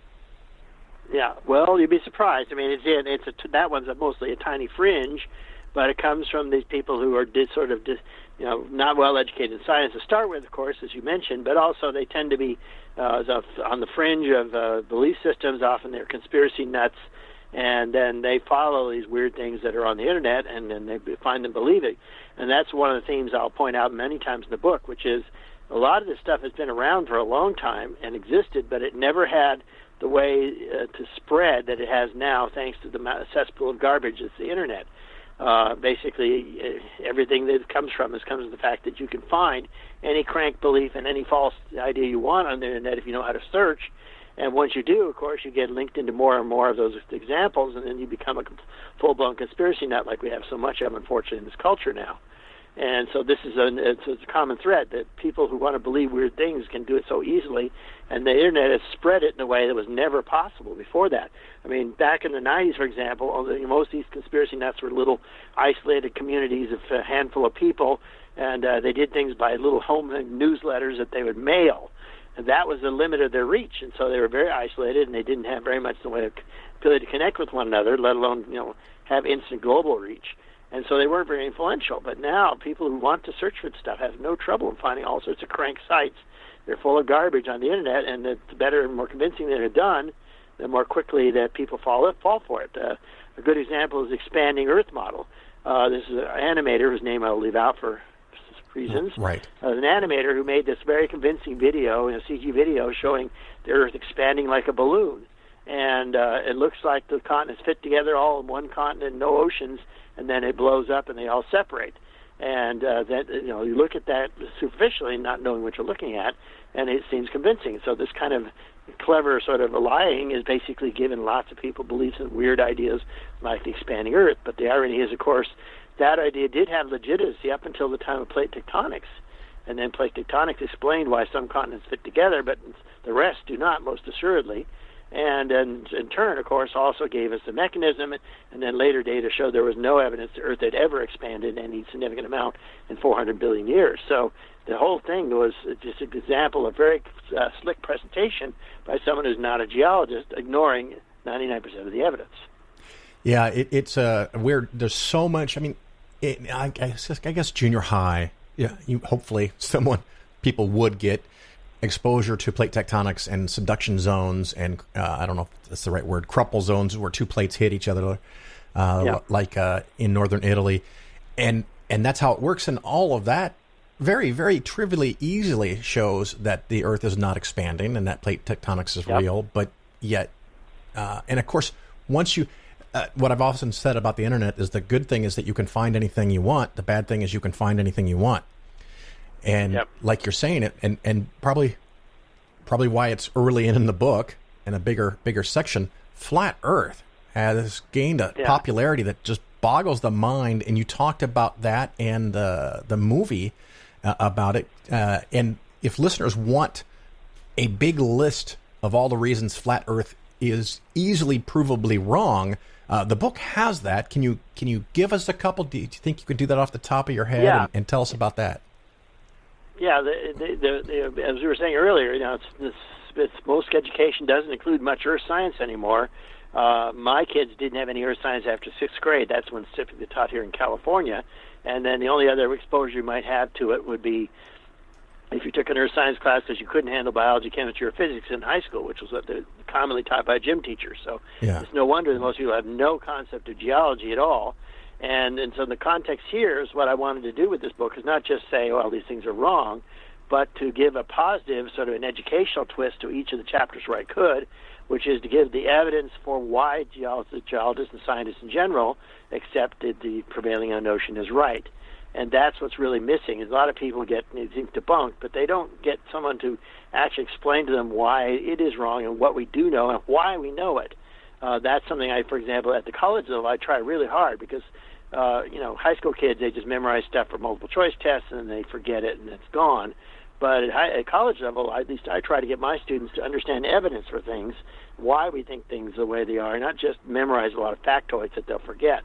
Yeah, well, you'd be surprised. I mean, that one's mostly a tiny fringe, but it comes from these people who are not well educated in science to start with, of course, as you mentioned, but also they tend to be on the fringe of belief systems. Often they're conspiracy nuts, and then they follow these weird things that are on the internet, and then they find them believing. And that's one of the themes I'll point out many times in the book, which is a lot of this stuff has been around for a long time and existed, but it never had the way to spread that it has now, thanks to the cesspool of garbage that's the internet. Basically, everything that comes from the fact that you can find any crank belief and any false idea you want on the internet if you know how to search. And once you do, of course, you get linked into more and more of those examples, and then you become a full-blown conspiracy nut like we have so much of, unfortunately, in this culture now. And so this is it's a common thread that people who want to believe weird things can do it so easily, and the internet has spread it in a way that was never possible before that. I mean, back in the 90s, for example, most of these conspiracy nuts were little isolated communities of a handful of people, and they did things by little home newsletters that they would mail. And that was the limit of their reach, and so they were very isolated, and they didn't have very much the way of ability to connect with one another, let alone have instant global reach. And so they weren't very influential. But now people who want to search for stuff have no trouble in finding all sorts of crank sites. They're full of garbage on the internet, and the better and more convincing they're done, the more quickly that people fall for it. A good example is Expanding Earth model. This is an animator whose name I'll leave out for reasons.
Right.
An animator who made this very convincing video, a CG video, showing the Earth expanding like a balloon. And it looks like the continents fit together all in one continent, no oceans, and then it blows up and they all separate. And you look at that superficially, not knowing what you're looking at, and it seems convincing. So this kind of clever sort of lying is basically giving lots of people beliefs in weird ideas like the expanding Earth. But the irony is, of course, that idea did have legitimacy up until the time of plate tectonics. And then plate tectonics explained why some continents fit together, but the rest do not, most assuredly. And in turn, of course, also gave us the mechanism, and then later data showed there was no evidence the Earth had ever expanded any significant amount in 400 billion years. So the whole thing was just an example of very slick presentation by someone who's not a geologist, ignoring 99% of the evidence.
Yeah, it's weird. There's so much. I mean, I guess junior high, hopefully people would get exposure to plate tectonics and subduction zones, and I don't know if that's the right word, crupple zones where two plates hit each other, like in northern Italy, and that's how it works. And all of that very, very trivially, easily shows that the Earth is not expanding and that plate tectonics is real. But yet, and of course, once you, what I've often said about the internet is the good thing is that you can find anything you want. The bad thing is you can find anything you want. And like you're saying, and probably why it's early in the book and a bigger section, flat Earth has gained a popularity that just boggles the mind. And you talked about that and the movie about it. And if listeners want a big list of all the reasons flat Earth is easily provably wrong, the book has that. Can you give us a couple? Do you think you could do that off the top of your head and tell us about that?
Yeah, as we were saying earlier, most education doesn't include much earth science anymore. My kids didn't have any earth science after 6th grade. That's when it's typically taught here in California. And then the only other exposure you might have to it would be if you took an earth science class because you couldn't handle biology, chemistry, or physics in high school, which was what they're commonly taught by a gym teacher. So it's no wonder that most people have no concept of geology at all. And so the context here is what I wanted to do with this book is not just say, well, these things are wrong, but to give a positive, sort of an educational twist to each of the chapters where I could, which is to give the evidence for why geologists and scientists in general accepted the prevailing notion is right. And that's what's really missing. Is a lot of people get things debunked, but they don't get someone to actually explain to them why it is wrong and what we do know and why we know it. That's something for example, at the college level, I try really hard because, high school kids, they just memorize stuff for multiple choice tests and then they forget it and it's gone. But at college level, at least I try to get my students to understand evidence for things, why we think things the way they are, not just memorize a lot of factoids that they'll forget.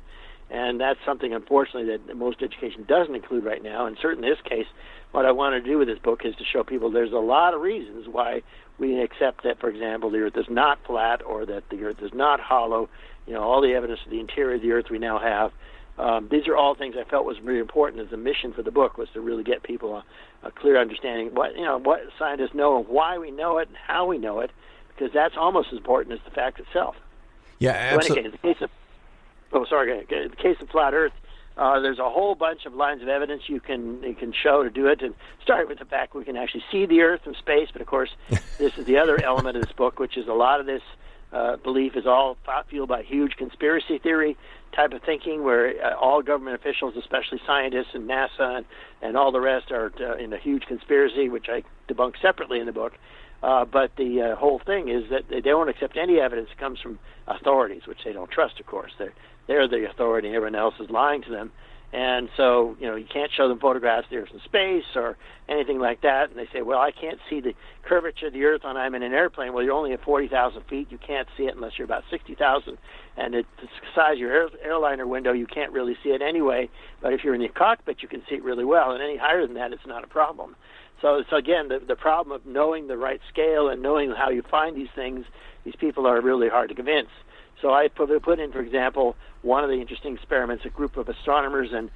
And that's something, unfortunately, that most education doesn't include right now. And certainly in this case, what I want to do with this book is to show people there's a lot of reasons why we accept that, for example, the Earth is not flat or that the Earth is not hollow. All the evidence of the interior of the Earth we now have. These are all things I felt was really important as the mission for the book was to really get people a clear understanding of what scientists know and why we know it and how we know it, because that's almost as important as the fact itself.
Yeah, absolutely.
In the case of flat Earth, there's a whole bunch of lines of evidence you can show to do it, and start with the fact we can actually see the Earth from space. But of course, this is the other element of this book, which is a lot of this belief is all fueled by huge conspiracy theory type of thinking, where all government officials, especially scientists and NASA and all the rest, are in a huge conspiracy, which I debunk separately in the book. But the whole thing is that they don't accept any evidence that comes from authorities, which they don't trust, of course. They're the authority, and everyone else is lying to them. And so, you can't show them photographs of the Earth from space or anything like that. And they say, well, I can't see the curvature of the Earth when I'm in an airplane. Well, you're only at 40,000 feet. You can't see it unless you're about 60,000. And the size of your airliner window, you can't really see it anyway. But if you're in the cockpit, you can see it really well. And any higher than that, it's not a problem. So again, the problem of knowing the right scale and knowing how you find these things, these people are really hard to convince. So I put in, for example, one of the interesting experiments, a group of astronomers and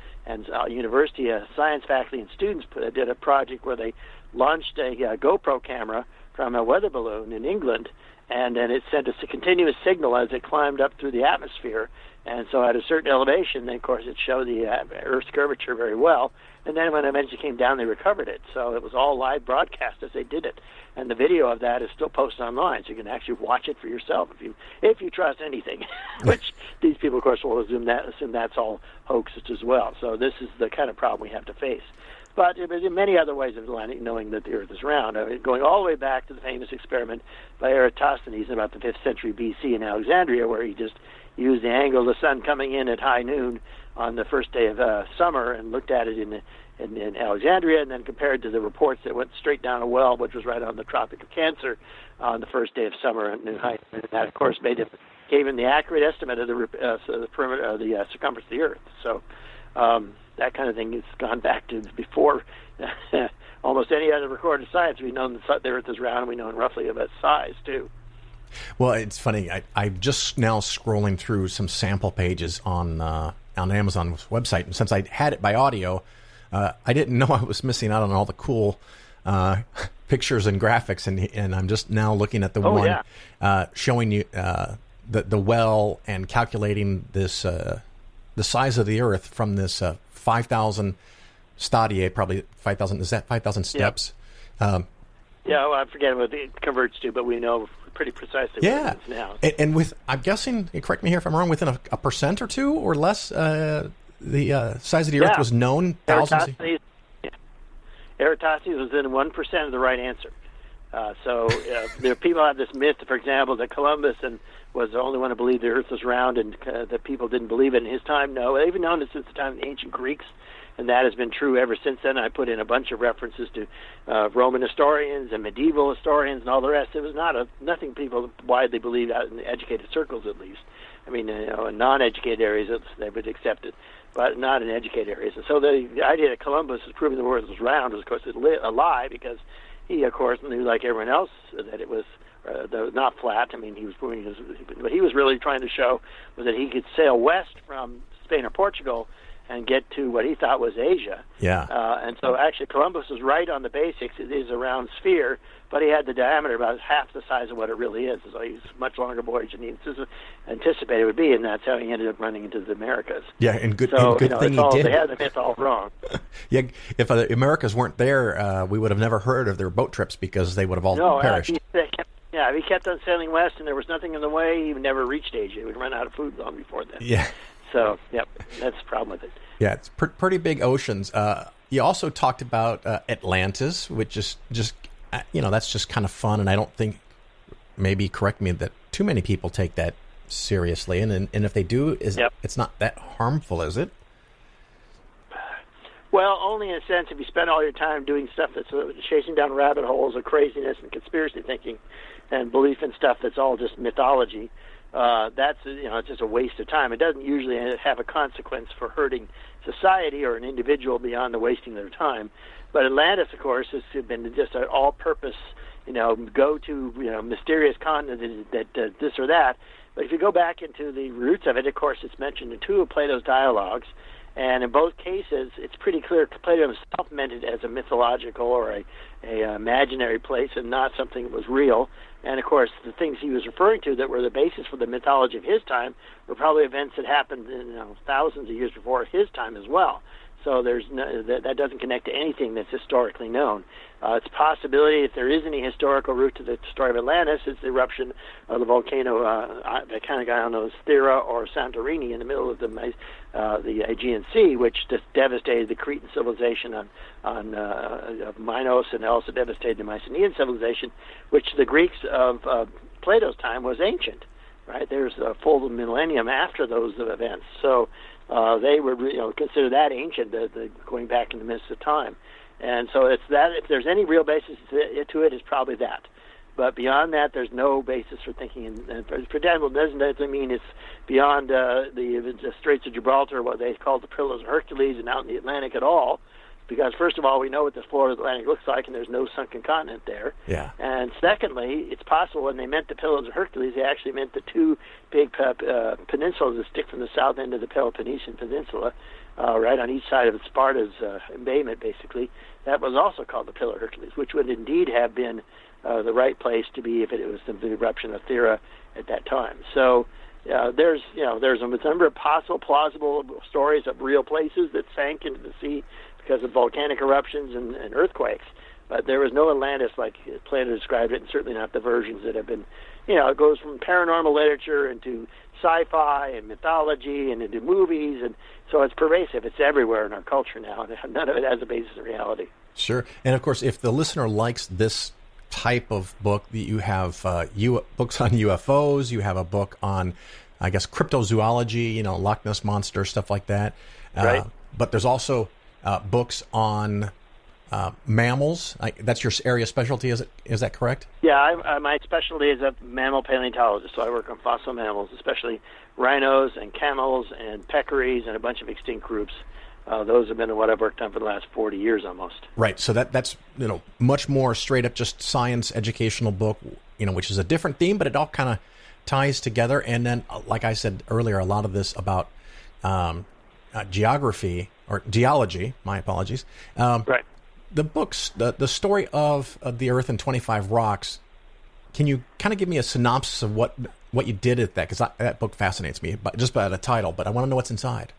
university science faculty and students did a project where they launched a GoPro camera from a weather balloon in England, and then it sent a continuous signal as it climbed up through the atmosphere. And so at a certain elevation, then, of course, it showed the Earth's curvature very well. And then when it eventually came down, they recovered it. So it was all live broadcast as they did it. And the video of that is still posted online, so you can actually watch it for yourself if you trust anything, which these people, of course, will assume that's all hoaxes as well. So this is the kind of problem we have to face. But there are many other ways of knowing that the Earth is round. Going all the way back to the famous experiment by Eratosthenes in about the 5th century B.C. in Alexandria, where he just used the angle of the sun coming in at high noon on the first day of summer and looked at it in Alexandria, and then compared to the reports that went straight down a well, which was right on the Tropic of Cancer on the first day of summer at noon height. And that, of course, gave him the accurate estimate of the perimeter, the circumference of the Earth. So that kind of thing has gone back to before almost any other recorded science. We've known the Earth is round, and we know roughly of its size, too.
Well, it's funny. I'm just now scrolling through some sample pages on Amazon's website, and since I had it by audio, I didn't know I was missing out on all the cool pictures and graphics, and I'm just now looking at the showing you the well and calculating this the size of the Earth from this 5,000 stadia, probably 5,000. Is that 5,000 steps?
Well, I forget what it converts to, but we know pretty precisely what it is now.
And with, I'm guessing, correct me here if I'm wrong, within a percent or two or less, the size of the Earth was known thousands.
Eratosthenes was within 1% of the right answer. So there people have this myth, for example, that Columbus was the only one to believe the Earth was round, and that people didn't believe it in his time. No, they've known it since the time of the ancient Greeks, and that has been true ever since then. I put in a bunch of references to Roman historians and medieval historians and all the rest. It was nothing people widely believed out in the educated circles, at least. I mean, in non-educated areas, they would accept it, but not in educated areas. And so the idea that Columbus was proving the world was round was, of course, a lie, because he, of course, knew, like everyone else, that it was not flat. I mean, what he was really trying to show was that he could sail west from Spain or Portugal and get to what he thought was Asia.
Yeah.
And so actually Columbus was right on the basics. It is a round sphere, but he had the diameter about half the size of what it really is. So he's a much longer voyage than he anticipated it would be, and that's how he ended up running into the Americas.
Yeah, and good
thing
he did.
They had the myth all wrong.
Yeah, if the Americas weren't there, we would have never heard of their boat trips because they would have all perished.
If he kept on sailing west and there was nothing in the way, he would never reached Asia. He would run out of food long before then.
Yeah.
So, yep, that's the problem with it.
Yeah, it's pretty big oceans. You also talked about Atlantis, which is just that's just kind of fun, and I don't think, maybe correct me, that too many people take that seriously. And if they do, it's not that harmful, is it?
Well, only in a sense if you spend all your time doing stuff that's chasing down rabbit holes of craziness and conspiracy thinking and belief in stuff that's all just mythology. That's it's just a waste of time. It doesn't usually have a consequence for hurting society or an individual beyond the wasting their time. But Atlantis, of course, has been just an all-purpose, go-to, mysterious continent that this or that. But if you go back into the roots of it, of course, it's mentioned in two of Plato's dialogues. And in both cases, it's pretty clear Plato himself meant it as a mythological or a imaginary place and not something that was real. And, of course, the things he was referring to that were the basis for the mythology of his time were probably events that happened thousands of years before his time as well. So that doesn't connect to anything that's historically known. It's a possibility, if there is any historical root to the story of Atlantis, it's the eruption of the volcano, volcanic island of Thera or Santorini in the middle of the Aegean Sea, which just devastated the Cretan civilization of Minos, and also devastated the Mycenaean civilization, which the Greeks of Plato's time was ancient. Right, there's a full millennium after those events, so they were consider that ancient, going back in the midst of time. And so it's that, if there's any real basis to it, it's probably that. But beyond that, there's no basis for thinking. And for example, doesn't mean it's beyond the Straits of Gibraltar, what they call the Pillars of Hercules, and out in the Atlantic at all. Because first of all, we know what the floor of the Atlantic looks like, and there's no sunken continent there.
Yeah.
And secondly, it's possible when they meant the Pillars of Hercules, they actually meant the two big peninsulas that stick from the south end of the Peloponnesian Peninsula, right on each side of Sparta's embayment, basically. That was also called the Pillar of Hercules, which would indeed have been the right place to be if it was the eruption of Thera at that time. So there's a number of possible, plausible stories of real places that sank into the sea because of volcanic eruptions and earthquakes. But there was no Atlantis like Plato described it, and certainly not the versions that have been, it goes from paranormal literature into sci-fi and mythology and into movies, and so it's pervasive. It's everywhere in our culture now, and none of it has a basis in reality.
Sure. And, of course, if the listener likes this type of book, you have books on UFOs, you have a book on, I guess, cryptozoology, Loch Ness Monster, stuff like that.
Right.
But there's also books on mammals. That's your area of specialty, is that correct?
Yeah, my specialty is a mammal paleontologist, so I work on fossil mammals, especially rhinos and camels and peccaries and a bunch of extinct groups. Those have been what I've worked on for the last 40 years almost.
Right, so that's much more straight up just science educational book, which is a different theme, but it all kind of ties together. And then, like I said earlier, a lot of this about geography or geology. My apologies.
Right.
The books, the story of the Earth and 25 Rocks. Can you kind of give me a synopsis of what you did at that? Because that book fascinates me, just by the title. But I want to know what's inside.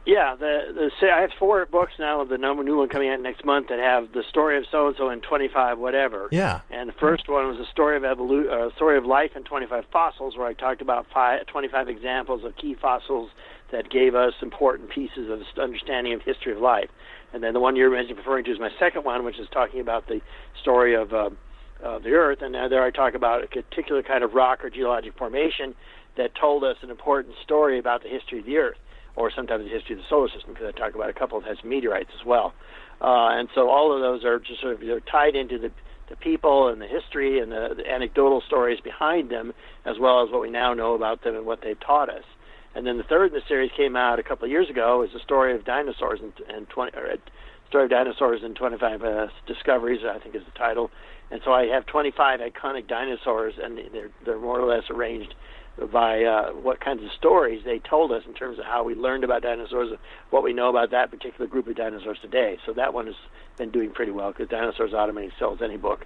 Yeah, I have 4 books now. The new one coming out next month that have the story of so and so and 25 whatever.
Yeah.
And the first one was a story of story of life and 25 fossils, where I talked about 25 examples of key fossils that gave us important pieces of understanding of history of life. And then the one you're referring to is my second one, which is talking about the story of the Earth. And there I talk about a particular kind of rock or geologic formation that told us an important story about the history of the Earth, or sometimes the history of the solar system, because I talk about a couple that has meteorites as well. And so all of those are just sort of tied into the people and the history and the anecdotal stories behind them, as well as what we now know about them and what they've taught us. And then the third in the series came out a couple of years ago, is the story of dinosaurs story of dinosaurs and 25 discoveries, I think is the title. And so I have 25 iconic dinosaurs, and they're more or less arranged by what kinds of stories they told us in terms of how we learned about dinosaurs, what we know about that particular group of dinosaurs today. So that one has been doing pretty well because Dinosaurs automatically sells any book.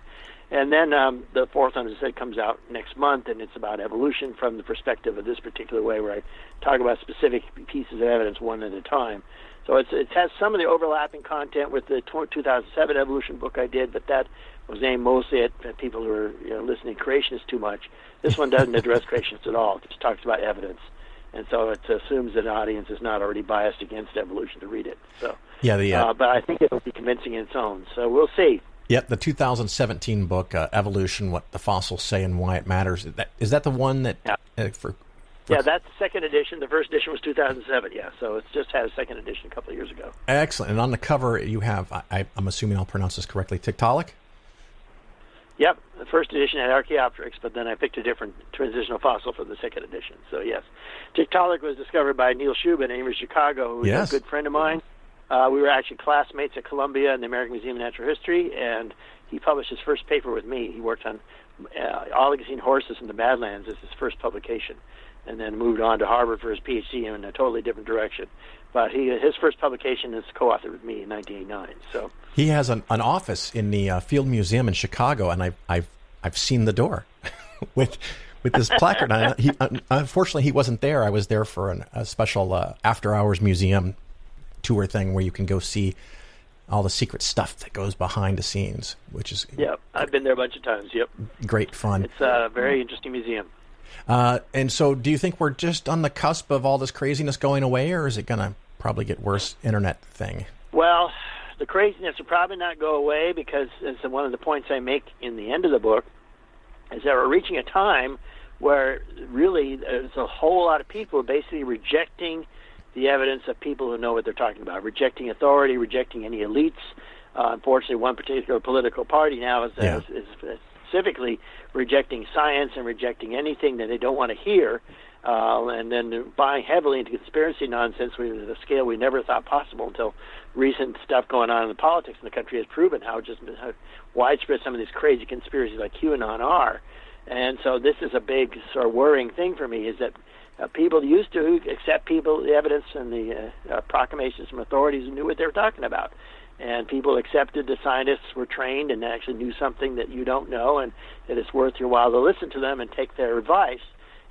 And then the fourth one, as I said, comes out next month, and it's about evolution from the perspective of this particular way, where I talk about specific pieces of evidence one at a time. So it has some of the overlapping content with the 2007 evolution book I did, but that was aimed mostly at people who are listening to creationists too much. This one doesn't address creationists at all. It just talks about evidence. And so it assumes that an audience is not already biased against evolution to read it. So, but I think it will be convincing in its own. So we'll see.
Yep, the 2017 book, Evolution, What the Fossils Say and Why It Matters. Is that the one that...
Yeah. Yeah, that's the second edition. The first edition was 2007, yeah. So it's just had a second edition a couple of years ago.
Excellent. And on the cover, you have, I'm assuming I'll pronounce this correctly, Tiktaalik?
Yep, the first edition had Archaeopteryx, but then I picked a different transitional fossil for the second edition. So, yes. Tiktaalik was discovered by Neil Shubin in Chicago, who's a good friend of mine. We were actually classmates at Columbia in the American Museum of Natural History, and he published his first paper with me. He worked on Oligocene horses in the Badlands as his first publication, and then moved on to Harvard for his PhD in a totally different direction. But his first publication is co-authored with me in 1989. So
he has an office in the Field Museum in Chicago, and I've seen the door with this placard. Unfortunately, he wasn't there. I was there for a special after-hours museum tour thing where you can go see all the secret stuff that goes behind the scenes, which is
I've been there a bunch of times. Yep,
great fun.
It's a very interesting museum.
And so, do you think we're just on the cusp of all this craziness going away, or is it going to probably get worse? Internet thing.
Well, the craziness will probably not go away because, as one of the points I make in the end of the book, is that we're reaching a time where really there's a whole lot of people basically rejecting the evidence of people who know what they're talking about, rejecting authority, rejecting any elites. Unfortunately, one particular political party now is specifically rejecting science and rejecting anything that they don't want to hear, and then buying heavily into conspiracy nonsense at a scale we never thought possible until recent stuff going on in the politics in the country has proven how widespread some of these crazy conspiracies like QAnon are. And so this is a big sort of worrying thing for me, is that people used to accept the evidence and the proclamations from authorities who knew what they were talking about. And people accepted the scientists were trained and actually knew something that you don't know, and that it's worth your while to listen to them and take their advice.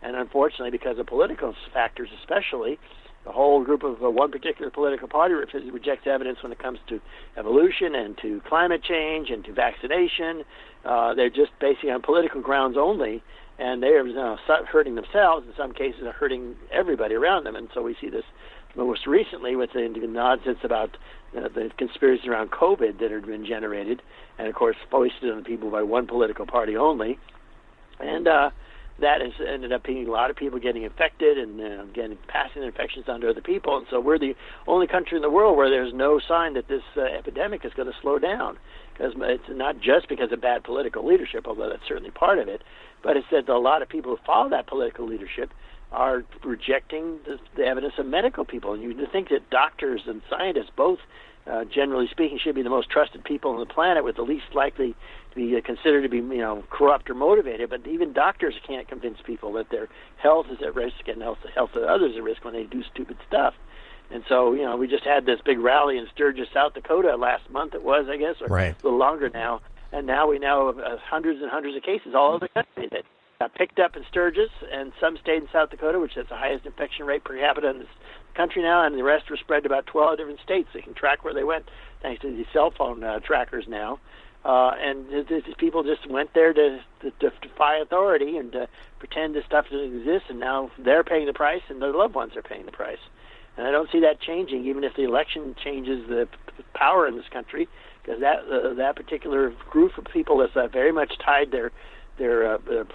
And unfortunately, because of political factors especially, the whole group of one particular political party rejects evidence when it comes to evolution and to climate change and to vaccination. They're just basically on political grounds only, and they are hurting themselves. In some cases, are hurting everybody around them. And so we see this most recently with the nonsense about the conspiracies around COVID that have been generated, and of course foisted on the people by one political party only. And that has ended up being a lot of people getting infected and passing their infections on to other people. And so we're the only country in the world where there's no sign that this epidemic is going to slow down. Because it's not just because of bad political leadership, although that's certainly part of it, but it's that a lot of people who follow that political leadership are rejecting the evidence of medical people. And you think that doctors and scientists both, generally speaking, should be the most trusted people on the planet, with the least likely to be considered to be corrupt or motivated. But even doctors can't convince people that their health is at risk and the health of others is at risk when they do stupid stuff. And so, we just had this big rally in Sturgis, South Dakota last month, it was, I guess, or a little longer now. And now we have hundreds and hundreds of cases all over the country that got picked up in Sturgis, and some stayed in South Dakota, which has the highest infection rate per capita in this country now, and the rest were spread to about 12 different states. They can track where they went thanks to these cell phone trackers now. And these people just went there to defy authority and to pretend this stuff doesn't exist, and now they're paying the price and their loved ones are paying the price. And I don't see that changing, even if the election changes the power in this country, because that particular group of people has very much tied their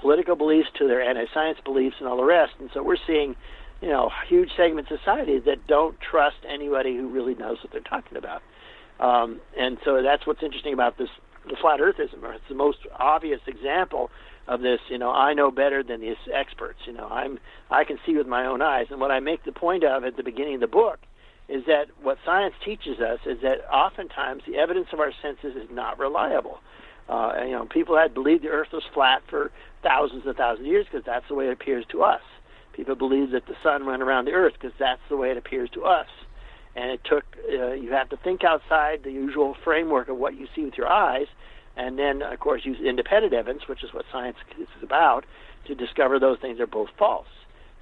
political beliefs to their anti-science beliefs and all the rest. And so we're seeing, huge segments of society that don't trust anybody who really knows what they're talking about. And so that's what's interesting about the flat earthism. It's the most obvious example of this. I know better than these experts. I can see with my own eyes. And what I make the point of at the beginning of the book is that what science teaches us is that oftentimes the evidence of our senses is not reliable. People had believed the Earth was flat for thousands and thousands of years because that's the way it appears to us. People believe that the sun ran around the Earth because that's the way it appears to us. And it took, you have to think outside the usual framework of what you see with your eyes, and then, of course, use independent evidence, which is what science is about, to discover those things are both false.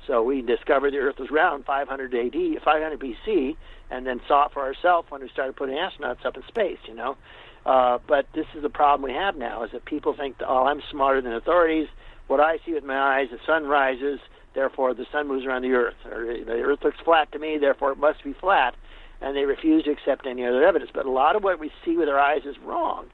So we discovered the Earth was round 500 BC, and then saw it for ourselves when we started putting astronauts up in space, But this is the problem we have now, is that people think, oh, I'm smarter than authorities. What I see with my eyes, the sun rises, therefore the sun moves around the Earth. Or the Earth looks flat to me, therefore it must be flat. And they refuse to accept any other evidence. But a lot of what we see with our eyes is wrong.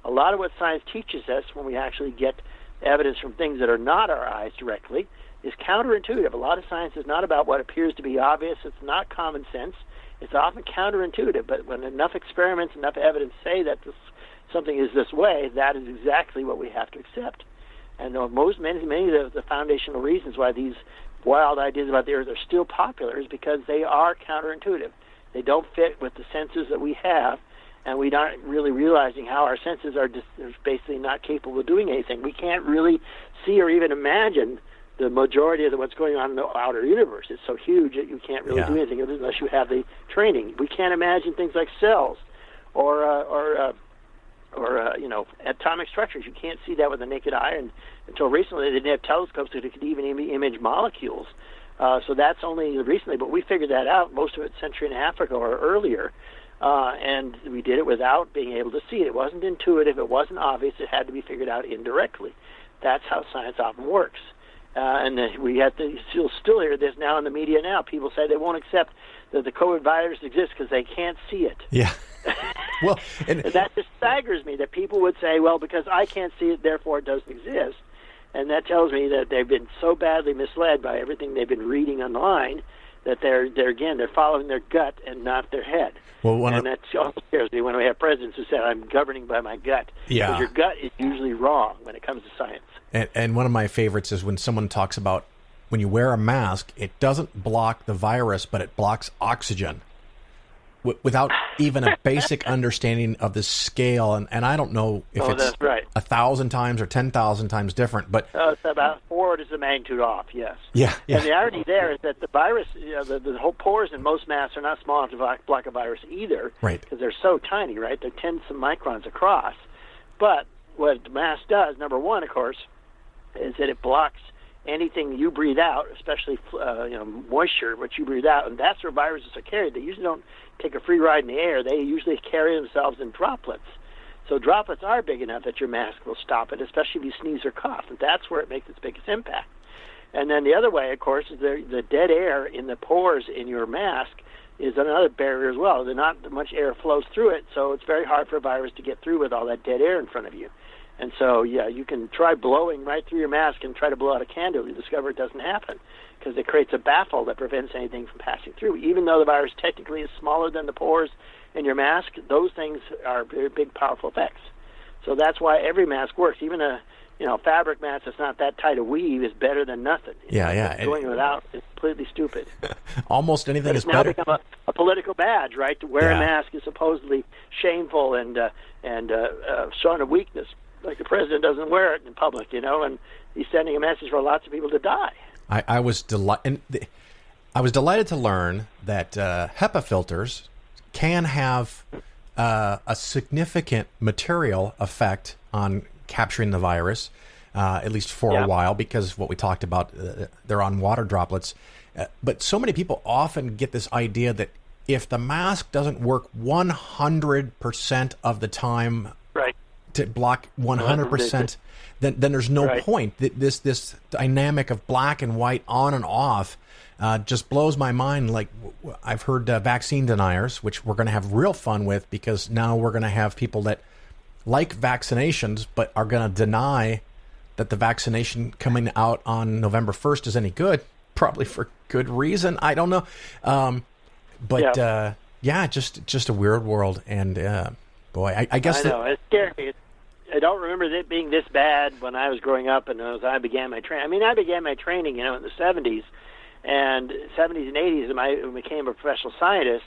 A lot of what science teaches us when we actually get evidence from things that are not our eyes directly is counterintuitive. A lot of science is not about what appears to be obvious. It's not common sense. It's often counterintuitive. But when enough experiments, enough evidence say that something is this way, that is exactly what we have to accept. And many of the foundational reasons why these wild ideas about the Earth are still popular is because they are counterintuitive. They don't fit with the senses that we have, and we aren't really realizing how our senses are basically not capable of doing anything. We can't really see or even imagine the majority of what's going on in the outer universe. It's so huge that you can't really do anything unless you have the training. We can't imagine things like cells or atomic structures. You can't see that with the naked eye, and until recently they didn't have telescopes that could even image molecules. So that's only recently, but we figured that out, most of it a century and a half ago or earlier, and we did it without being able to see it. It wasn't intuitive, it wasn't obvious, it had to be figured out indirectly. That's how science often works. And we have to still hear this now in the media now. People say they won't accept that the COVID virus exists because they can't see it.
Yeah. Well, and
that just staggers me that people would say, well, because I can't see it, therefore it doesn't exist. And that tells me that they've been so badly misled by everything they've been reading online that they're following their gut and not their head.
Well,
that also scares me when we have presidents who say, I'm governing by my gut.
Yeah.
Because your gut is usually wrong when it comes to science.
And one of my favorites is when someone talks about when you wear a mask, it doesn't block the virus, but it blocks oxygen. Without even a basic understanding of the scale, and I don't know if it's
that's right.
1,000 times or 10,000 times different, but
it's about 4 orders of magnitude off. Yes.
Yeah.
And the irony there is that the virus, the whole pores in most masks are not small enough to block a virus either,
right?
Because they're so tiny, right? They're tens of microns across. But what the mask does, number one, of course, is that it blocks anything you breathe out, especially moisture, which you breathe out, and that's where viruses are carried. They usually don't take a free ride in the air. They usually carry themselves in droplets. So droplets are big enough that your mask will stop it, especially if you sneeze or cough, and that's where it makes its biggest impact. And then the other way, of course, is the dead air in the pores in your mask is another barrier as well. Not much air flows through it, so it's very hard for a virus to get through with all that dead air in front of you. And so, you can try blowing right through your mask and try to blow out a candle. You discover it doesn't happen because it creates a baffle that prevents anything from passing through. Even though the virus technically is smaller than the pores in your mask, those things are very big, powerful effects. So that's why every mask works. Even a fabric mask that's not that tight a weave is better than nothing. Going without is completely stupid.
Almost anything is
now
better.
Become a political badge, right? To wear a mask is supposedly shameful and showing a weakness. Like the president doesn't wear it in public, and he's sending a message for lots of people to die.
I was delighted to learn that HEPA filters can have a significant material effect on capturing the virus, at least for a while, because what we talked about, they're on water droplets. But so many people often get this idea that if the mask doesn't work 100% of the time,
right,
to block 100%, then there's no point. This dynamic of black and white on and off just blows my mind. Like I've heard vaccine deniers, which we're going to have real fun with, because now we're going to have people that like vaccinations but are going to deny that the vaccination coming out on November 1st is any good, probably for good reason. I don't know. Just a weird world. And boy, I guess
I know. It's scary. I don't remember it being this bad when I was growing up and as I began my training. I mean, I began my training, in the 70s and 80s, and I became a professional scientist.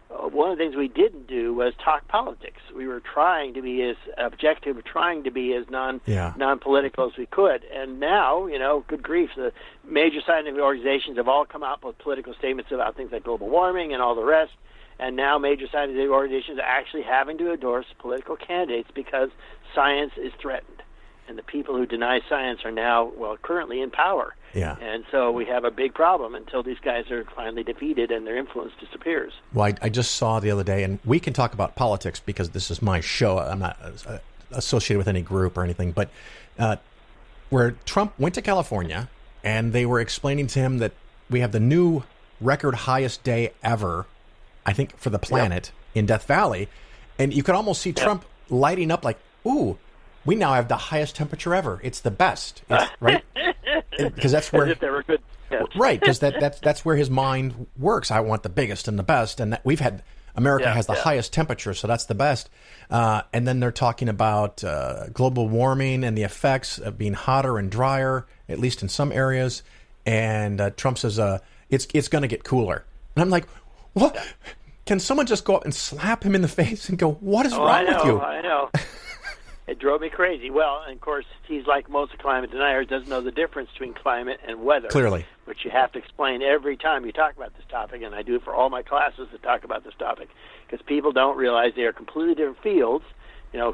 one of the things we didn't do was talk politics. We were trying to be as objective, trying to be as non-political as we could. And now, good grief, the major scientific organizations have all come out with political statements about things like global warming and all the rest. And now major scientific organizations are actually having to endorse political candidates because science is threatened. And the people who deny science are now, currently in power.
Yeah.
And so we have a big problem until these guys are finally defeated and their influence disappears.
Well, I just saw the other day, and we can talk about politics because this is my show. I'm not associated with any group or anything, but where Trump went to California, and they were explaining to him that we have the new record highest day ever, I think, for the planet in Death Valley. And you could almost see Trump lighting up like, ooh, we now have the highest temperature ever. It's the best, right? Because that's where,
as if they were good. Yes.
Right? Because that's where his mind works. I want the biggest and the best, and America has the highest temperature, so that's the best. And then they're talking about global warming and the effects of being hotter and drier, at least in some areas. And Trump says it's going to get cooler, and I'm like, what? Can someone just go up and slap him in the face and go, what is wrong with you?
I know. It drove me crazy. Well, and of course, he's like most climate deniers, doesn't know the difference between climate and weather.
Clearly.
Which you have to explain every time you talk about this topic, and I do it for all my classes that talk about this topic, because people don't realize they are completely different fields.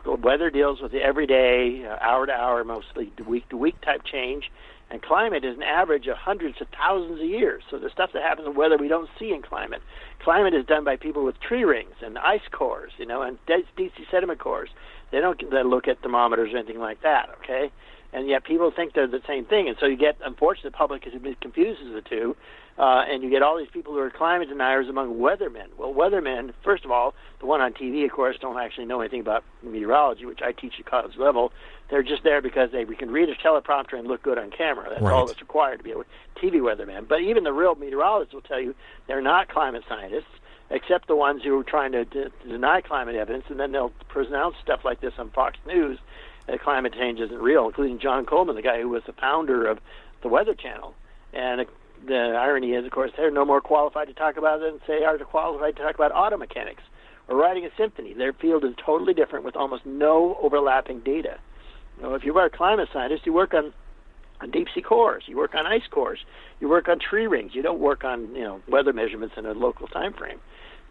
Weather deals with the everyday, hour-to-hour, mostly week-to-week type change, and climate is an average of hundreds of thousands of years. So the stuff that happens in weather we don't see in climate. Climate is done by people with tree rings and ice cores, and deep sea sediment cores. They don't look at thermometers or anything like that, okay? And yet people think they're the same thing. And so you get, unfortunately, the public confuses the two, and you get all these people who are climate deniers among weathermen. Well, weathermen, first of all, the one on TV, of course, don't actually know anything about meteorology, which I teach at college level. They're just there because we can read a teleprompter and look good on camera. That's all that's required to be a TV weatherman. But even the real meteorologists will tell you they're not climate scientists, except the ones who are trying to deny climate evidence, and then they'll pronounce stuff like this on Fox News, that climate change isn't real, including John Coleman, the guy who was the founder of the Weather Channel. And the irony is, of course, they're no more qualified to talk about it than they are qualified to talk about auto mechanics or writing a symphony. Their field is totally different with almost no overlapping data. If you are a climate scientist, you work on deep sea cores, you work on ice cores, you work on tree rings. You don't work on weather measurements in a local time frame.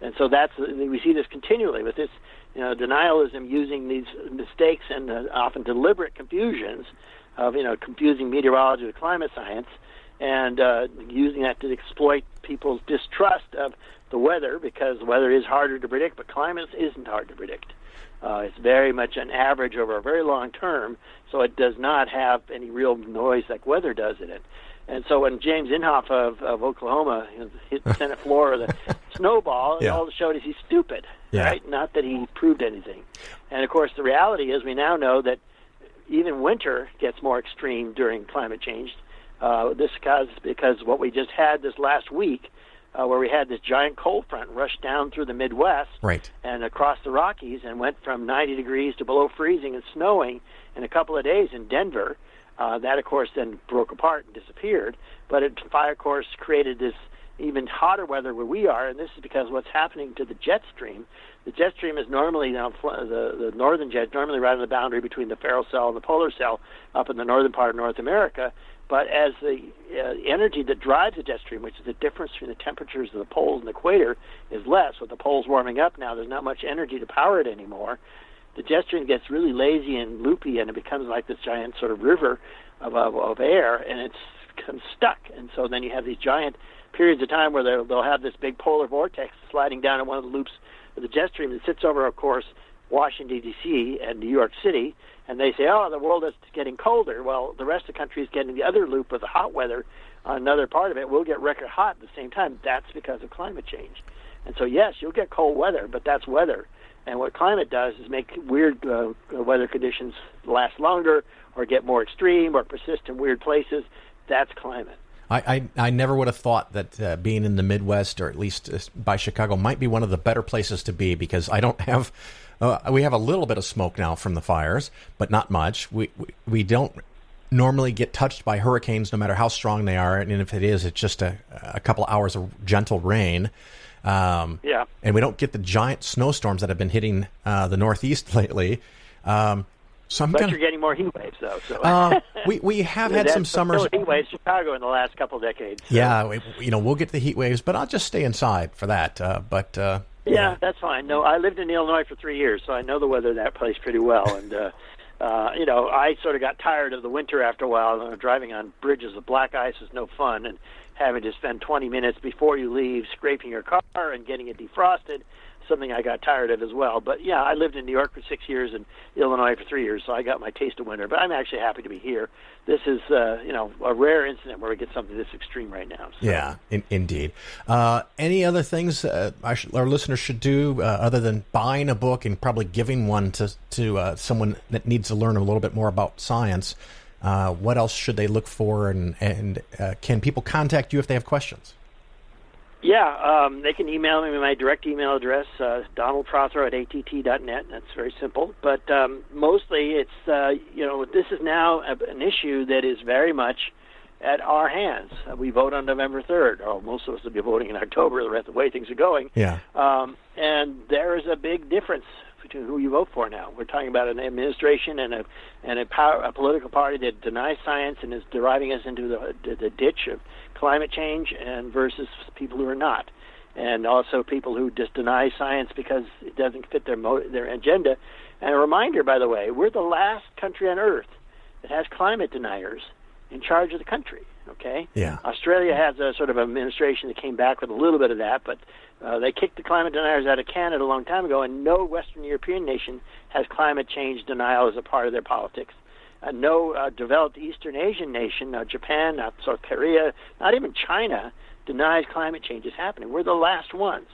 And so we see this continually with this denialism, using these mistakes and often deliberate confusions of confusing meteorology with climate science, and using that to exploit people's distrust of the weather, because the weather is harder to predict, but climate isn't hard to predict. It's very much an average over a very long term, so it does not have any real noise like weather does in it. And so when James Inhofe of Oklahoma hit the Senate floor with a snowball, all it showed is he's stupid, right? Not that he proved anything. And, of course, the reality is we now know that even winter gets more extreme during climate change. This is because what we just had this last week, where we had this giant cold front rush down through the Midwest and across the Rockies and went from 90 degrees to below freezing and snowing in a couple of days in Denver. That, of course, then broke apart and disappeared. But it, of course, created this even hotter weather where we are, and this is because what's happening to the jet stream. The jet stream is normally, the northern jet, normally right on the boundary between the ferro cell and the polar cell up in the northern part of North America. But as the energy that drives the jet stream, which is the difference between the temperatures of the poles and the equator, is less. With the poles warming up now, there's not much energy to power it anymore. The jet stream gets really lazy and loopy, and it becomes like this giant sort of river of air, and it's kind of stuck. And so then you have these giant periods of time where they'll have this big polar vortex sliding down in one of the loops of the jet stream that sits over, of course, Washington, D.C. and New York City, and they say, oh, the world is getting colder. Well, the rest of the country is getting the other loop of the hot weather on another part of it. We'll get record hot at the same time. That's because of climate change. And so, yes, you'll get cold weather, but that's weather. And what climate does is make weird weather conditions last longer or get more extreme or persist in weird places. That's climate.
I never would have thought that being in the Midwest, or at least by Chicago, might be one of the better places to be, because I don't have we have a little bit of smoke now from the fires, but not much. We don't normally get touched by hurricanes, no matter how strong they are, and if it is, it's just a couple hours of gentle rain.
Yeah.
And we don't get the giant snowstorms that have been hitting the Northeast lately. So
But you're getting more heat waves, though. So
we have had some summers.
Heat waves in Chicago in the last couple of decades. So.
Yeah, we'll get the heat waves, but I'll just stay inside for that.
Yeah, that's fine. No, I lived in Illinois for 3 years, so I know the weather in that place pretty well. And I sort of got tired of the winter after a while. Driving on bridges of black ice is no fun, and having to spend 20 minutes before you leave scraping your car and getting it defrosted. Something I got tired of as well. But yeah, I lived in New York for 6 years and Illinois for 3 years, so I got my taste of winter. But I'm actually happy to be here. This is, a rare incident where we get something this extreme right now. So.
Yeah, indeed. Any other things our listeners should do other than buying a book and probably giving one to someone that needs to learn a little bit more about science? What else should they look for, and can people contact you if they have questions?
Yeah, they can email me. My direct email address, donaldprothero@att.net. That's very simple. But mostly it's, this is now an issue that is very much at our hands. We vote on November 3rd. Oh, most of us will be voting in October, the way things are going.
Yeah.
And there is a big difference between who you vote for now. We're talking about an administration and a political party that denies science and is driving us into the ditch of climate change, and versus people who are not, and also people who just deny science because it doesn't fit their agenda. And a reminder, by the way, we're the last country on Earth that has climate deniers in charge of the country. Okay.
Yeah.
Australia has a sort of administration that came back with a little bit of that, but they kicked the climate deniers out of Canada a long time ago, and no Western European nation has climate change denial as a part of their politics. No developed Eastern Asian nation, Japan, not South Korea, not even China, denies climate change is happening. We're the last ones.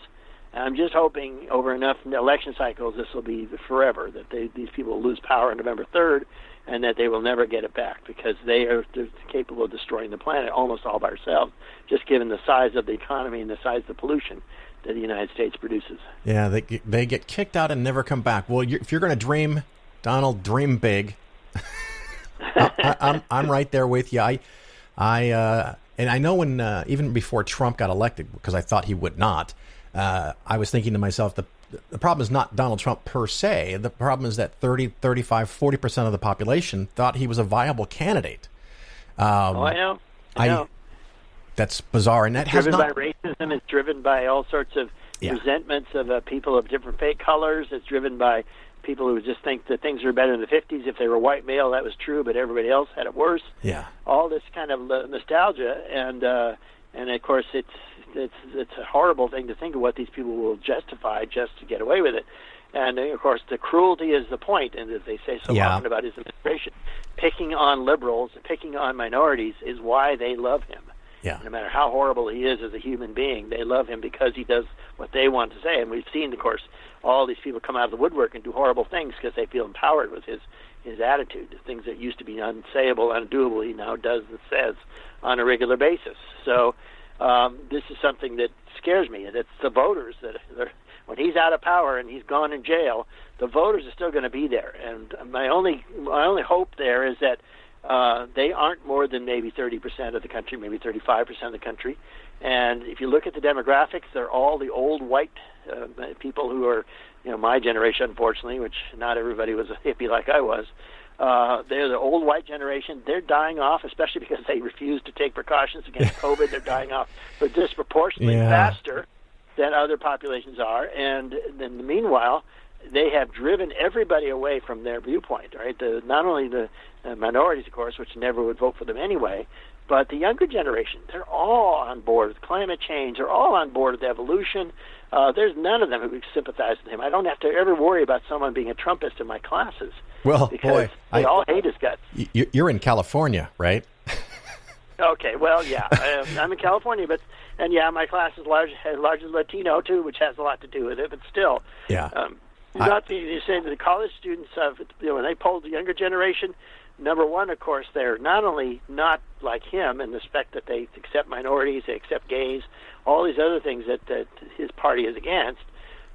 And I'm just hoping over enough election cycles this will be forever, that these people will lose power on November 3rd and that they will never get it back, because they're capable of destroying the planet almost all by ourselves, just given the size of the economy and the size of the pollution that the United States produces.
Yeah, they get kicked out and never come back. Well, if you're going to dream, Donald, dream big. I'm right there with you. And I know when even before Trump got elected, because I thought he would not, I was thinking to myself, the problem is not Donald Trump per se. The problem is that 30, 35, 40% of the population thought he was a viable candidate.
I know.
That's bizarre, and that has
driven
not
by racism. It's driven by all sorts of resentments of people of different fake colors. It's driven by people who just think that things were better in the 50s. If they were white male, that was true, but everybody else had it worse.
Yeah.
All this kind of nostalgia, and of course it's a horrible thing to think of what these people will justify just to get away with it. And of course the cruelty is the point, and as they say so often about his administration, picking on liberals, picking on minorities is why they love him.
Yeah.
No matter how horrible he is as a human being, they love him because he does what they want to say. And we've seen, of course, all these people come out of the woodwork and do horrible things because they feel empowered with his attitude. The things that used to be unsayable, undoable, he now does and says on a regular basis. So this is something that scares me. It's the voters that when he's out of power and he's gone in jail, the voters are still going to be there. And my only hope there is that they aren't more than maybe 30% of the country, maybe 35% of the country. And if you look at the demographics, they're all the old white people who are, my generation, unfortunately, which not everybody was a hippie like I was. They're the old white generation. They're dying off, especially because they refuse to take precautions against COVID. They're dying off disproportionately faster than other populations are. And then meanwhile, they have driven everybody away from their viewpoint, right? Not only the minorities, of course, which never would vote for them anyway, but the younger generation, they're all on board with climate change. They're all on board with evolution. There's none of them who sympathize with him. I don't have to ever worry about someone being a Trumpist in my classes.
Well,
because they all hate his guts.
You're in California, right?
Okay, well, yeah. I'm in California, my class is largely Latino, too, which has a lot to do with it, but still.
Yeah.
You're saying that the college students, when they poll the younger generation, number one, of course, they're not only not like him in the respect that they accept minorities, they accept gays, all these other things that his party is against,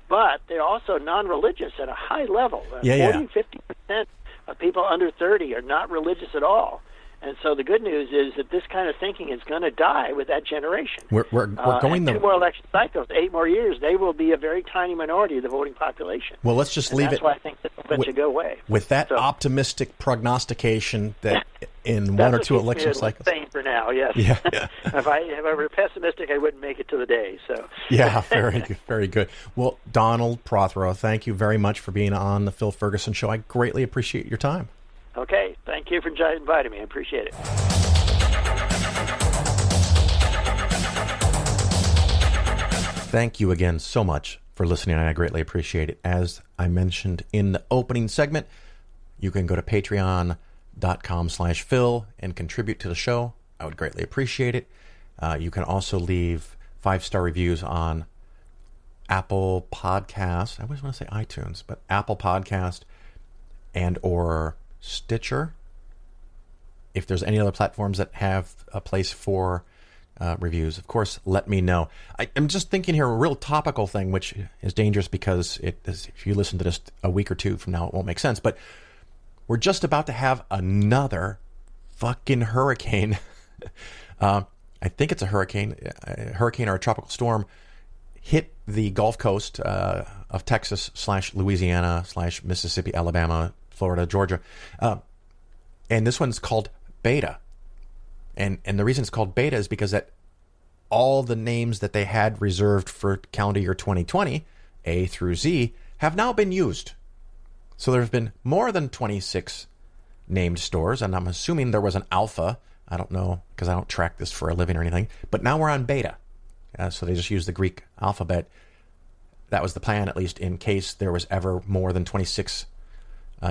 but they're also non-religious at a high level. 40, 50% of people under 30 are not religious at all. And so the good news is that this kind of thinking is going to die with that generation.
We're going
two more election cycles, 8 more years, they will be a very tiny minority of the voting population.
Well, let's just leave
that's
it.
That's why I think this will should go away.
With that optimistic prognostication that in one or two election cycles.
Same for now, yes.
Yeah.
If I were pessimistic, I wouldn't make it to the day. So.
Yeah, very good, very good. Well, Donald Prothero, thank you very much for being on the Phil Ferguson Show. I greatly appreciate your time.
Okay, thank you for inviting me. I appreciate it.
Thank you again so much for listening. I greatly appreciate it. As I mentioned in the opening segment, you can go to patreon.com/Phil and contribute to the show. I would greatly appreciate it. You can also leave 5-star reviews on Apple Podcasts. I always want to say iTunes, but Apple Podcast and or Stitcher. If there's any other platforms that have a place for reviews, of course, let me know. I'm just thinking here a real topical thing, which is dangerous because if you listen to this a week or two from now, it won't make sense. But we're just about to have another fucking hurricane. I think it's a hurricane or a tropical storm hit the Gulf Coast of Texas / Louisiana / Mississippi, Alabama, Florida, Georgia. And this one's called Beta. And the reason it's called Beta is because that all the names that they had reserved for calendar year 2020, A through Z, have now been used. So there's been more than 26 named stores, and I'm assuming there was an alpha. I don't know, because I don't track this for a living or anything. But now we're on Beta. So they just use the Greek alphabet. That was the plan, at least in case there was ever more than 26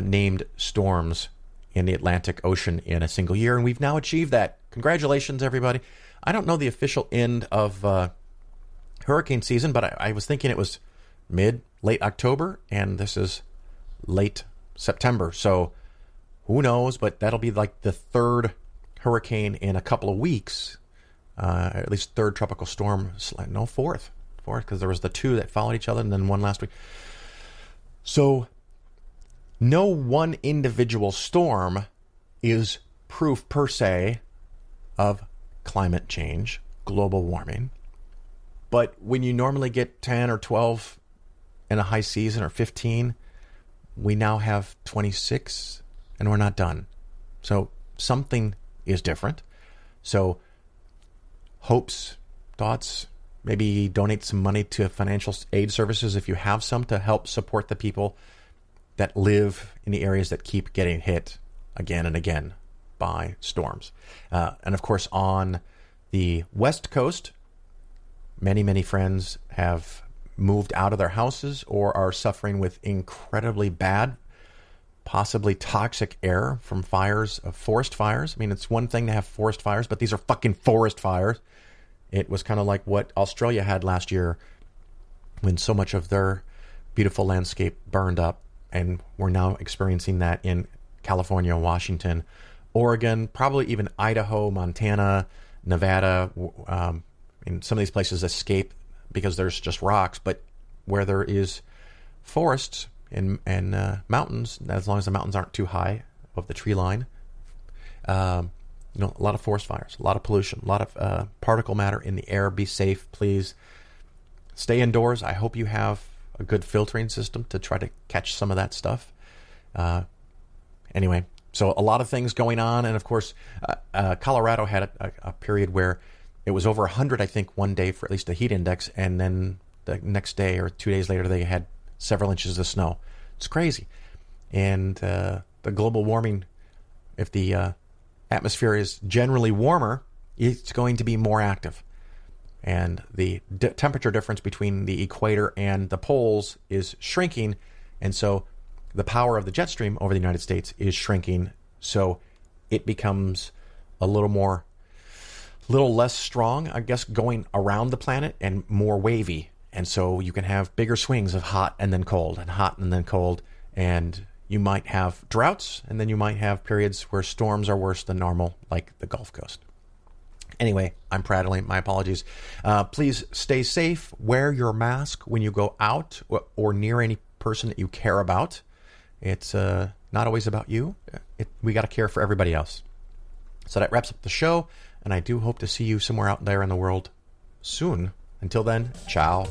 named storms in the Atlantic Ocean in a single year. And we've now achieved that. Congratulations, everybody. I don't know the official end of hurricane season, but I was thinking it was late October, and this is late September. So who knows, but that'll be like the third hurricane in a couple of weeks. At least third tropical storm. No, fourth, because there was the 2 that followed each other and then one last week. So no one individual storm is proof per se of climate change, global warming. But when you normally get 10 or 12 in a high season or 15, we now have 26 and we're not done. So something is different. So hopes, thoughts, maybe donate some money to financial aid services if you have some to help support the people that live in the areas that keep getting hit again and again by storms. And of course, on the West Coast, many, many friends have moved out of their houses or are suffering with incredibly bad, possibly toxic air from fires, forest fires. I mean, it's one thing to have forest fires, but these are fucking forest fires. It was kind of like what Australia had last year when so much of their beautiful landscape burned up. And we're now experiencing that in California, Washington, Oregon, probably even Idaho, Montana, Nevada. And some of these places escape because there's just rocks. But where there is forests and mountains, as long as the mountains aren't too high above the tree line, a lot of forest fires, a lot of pollution, a lot of particle matter in the air. Be safe, please. Stay indoors. I hope you have a good filtering system to try to catch some of that stuff. Anyway, so a lot of things going on. And of course, Colorado had a period where it was over 100, I think, one day for at least the heat index. And then the next day or 2 days later, they had several inches of snow. It's crazy. And the global warming, if the atmosphere is generally warmer, it's going to be more active. And the temperature difference between the equator and the poles is shrinking. And so the power of the jet stream over the United States is shrinking. So it becomes a little less strong, I guess, going around the planet and more wavy. And so you can have bigger swings of hot and then cold and hot and then cold. And you might have droughts, and then you might have periods where storms are worse than normal, like the Gulf Coast. Anyway, I'm prattling. My apologies. Please stay safe. Wear your mask when you go out or near any person that you care about. It's not always about you. We got to care for everybody else. So that wraps up the show, and I do hope to see you somewhere out there in the world soon. Until then, ciao.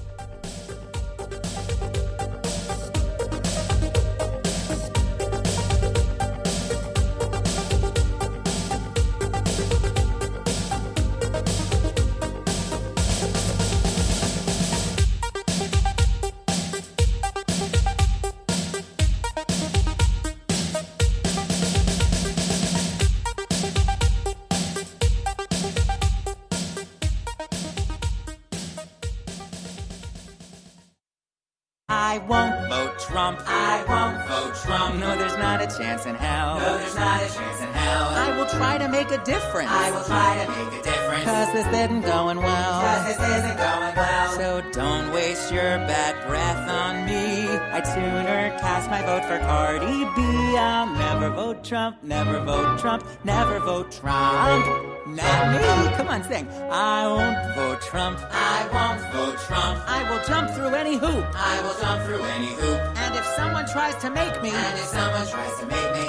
I won't vote Trump. I won't vote Trump. No, there's not a chance in hell. No, there's not a chance in hell. I will try to make a difference. I will try to make a difference. 'Cause this isn't going well. 'Cause this isn't going well. So don't waste your bad breath on me. I'd sooner cast my vote for Cardi B. I'll never vote Trump, never vote Trump, never vote Trump. Not me. Come on, sing. I won't vote Trump. I won't vote Trump. I will jump through any hoop. I will jump through any hoop. And if someone tries to make me,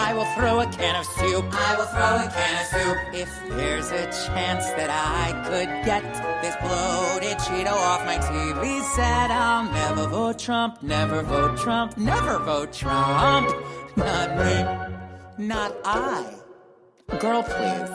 I will throw a can of soup. I will throw a can of soup. If there's a chance that I could get this bloated Cheeto off my TV set, I'll never vote Trump, never vote Trump, never vote Trump. Not me. Not I. Girl, please.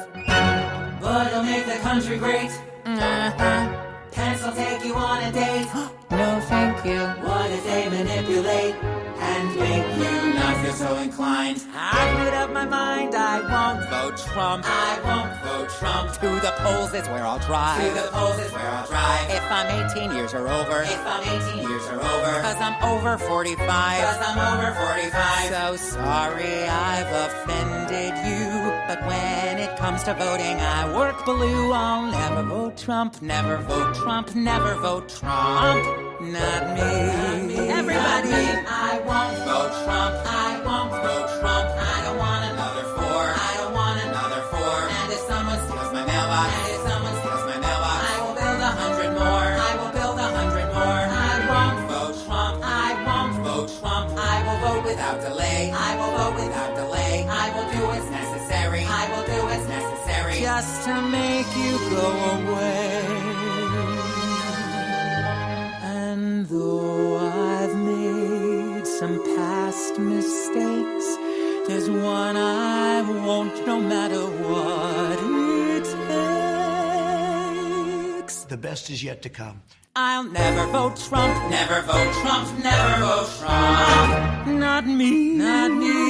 But it'll make the country great. Pence will take you on a date. No, thank you. What if they manipulate and make you not feel so inclined? I've made up my mind. I won't vote Trump. I won't vote Trump. To the polls is where I'll drive. To the polls is where I'll drive. If I'm 18 years or over. If I'm 18 years or over. 'Cause I'm over 45. 'Cause I'm over 45. So sorry I've offended you. But when it comes to voting, I work blue. I'll never vote Trump. Never vote Trump. Never vote Trump. Not me. Not me. Everybody. Not me. I won't vote Trump. I won't vote Trump. I don't want another four. I don't want another four. And if someone steals my mailbox. And if someone steals my mailbox. I will build 100 more. I will build 100 more. I won't vote Trump. I won't vote Trump. I will vote without delay. I will vote without delay. I will do what's necessary. I will do what's necessary. Just to make you go away. And though I've made some past mistakes, there's one I won't, no matter what it takes.
The best is yet to come.
I'll never vote Trump, never vote Trump, never vote Trump. Not me, not me.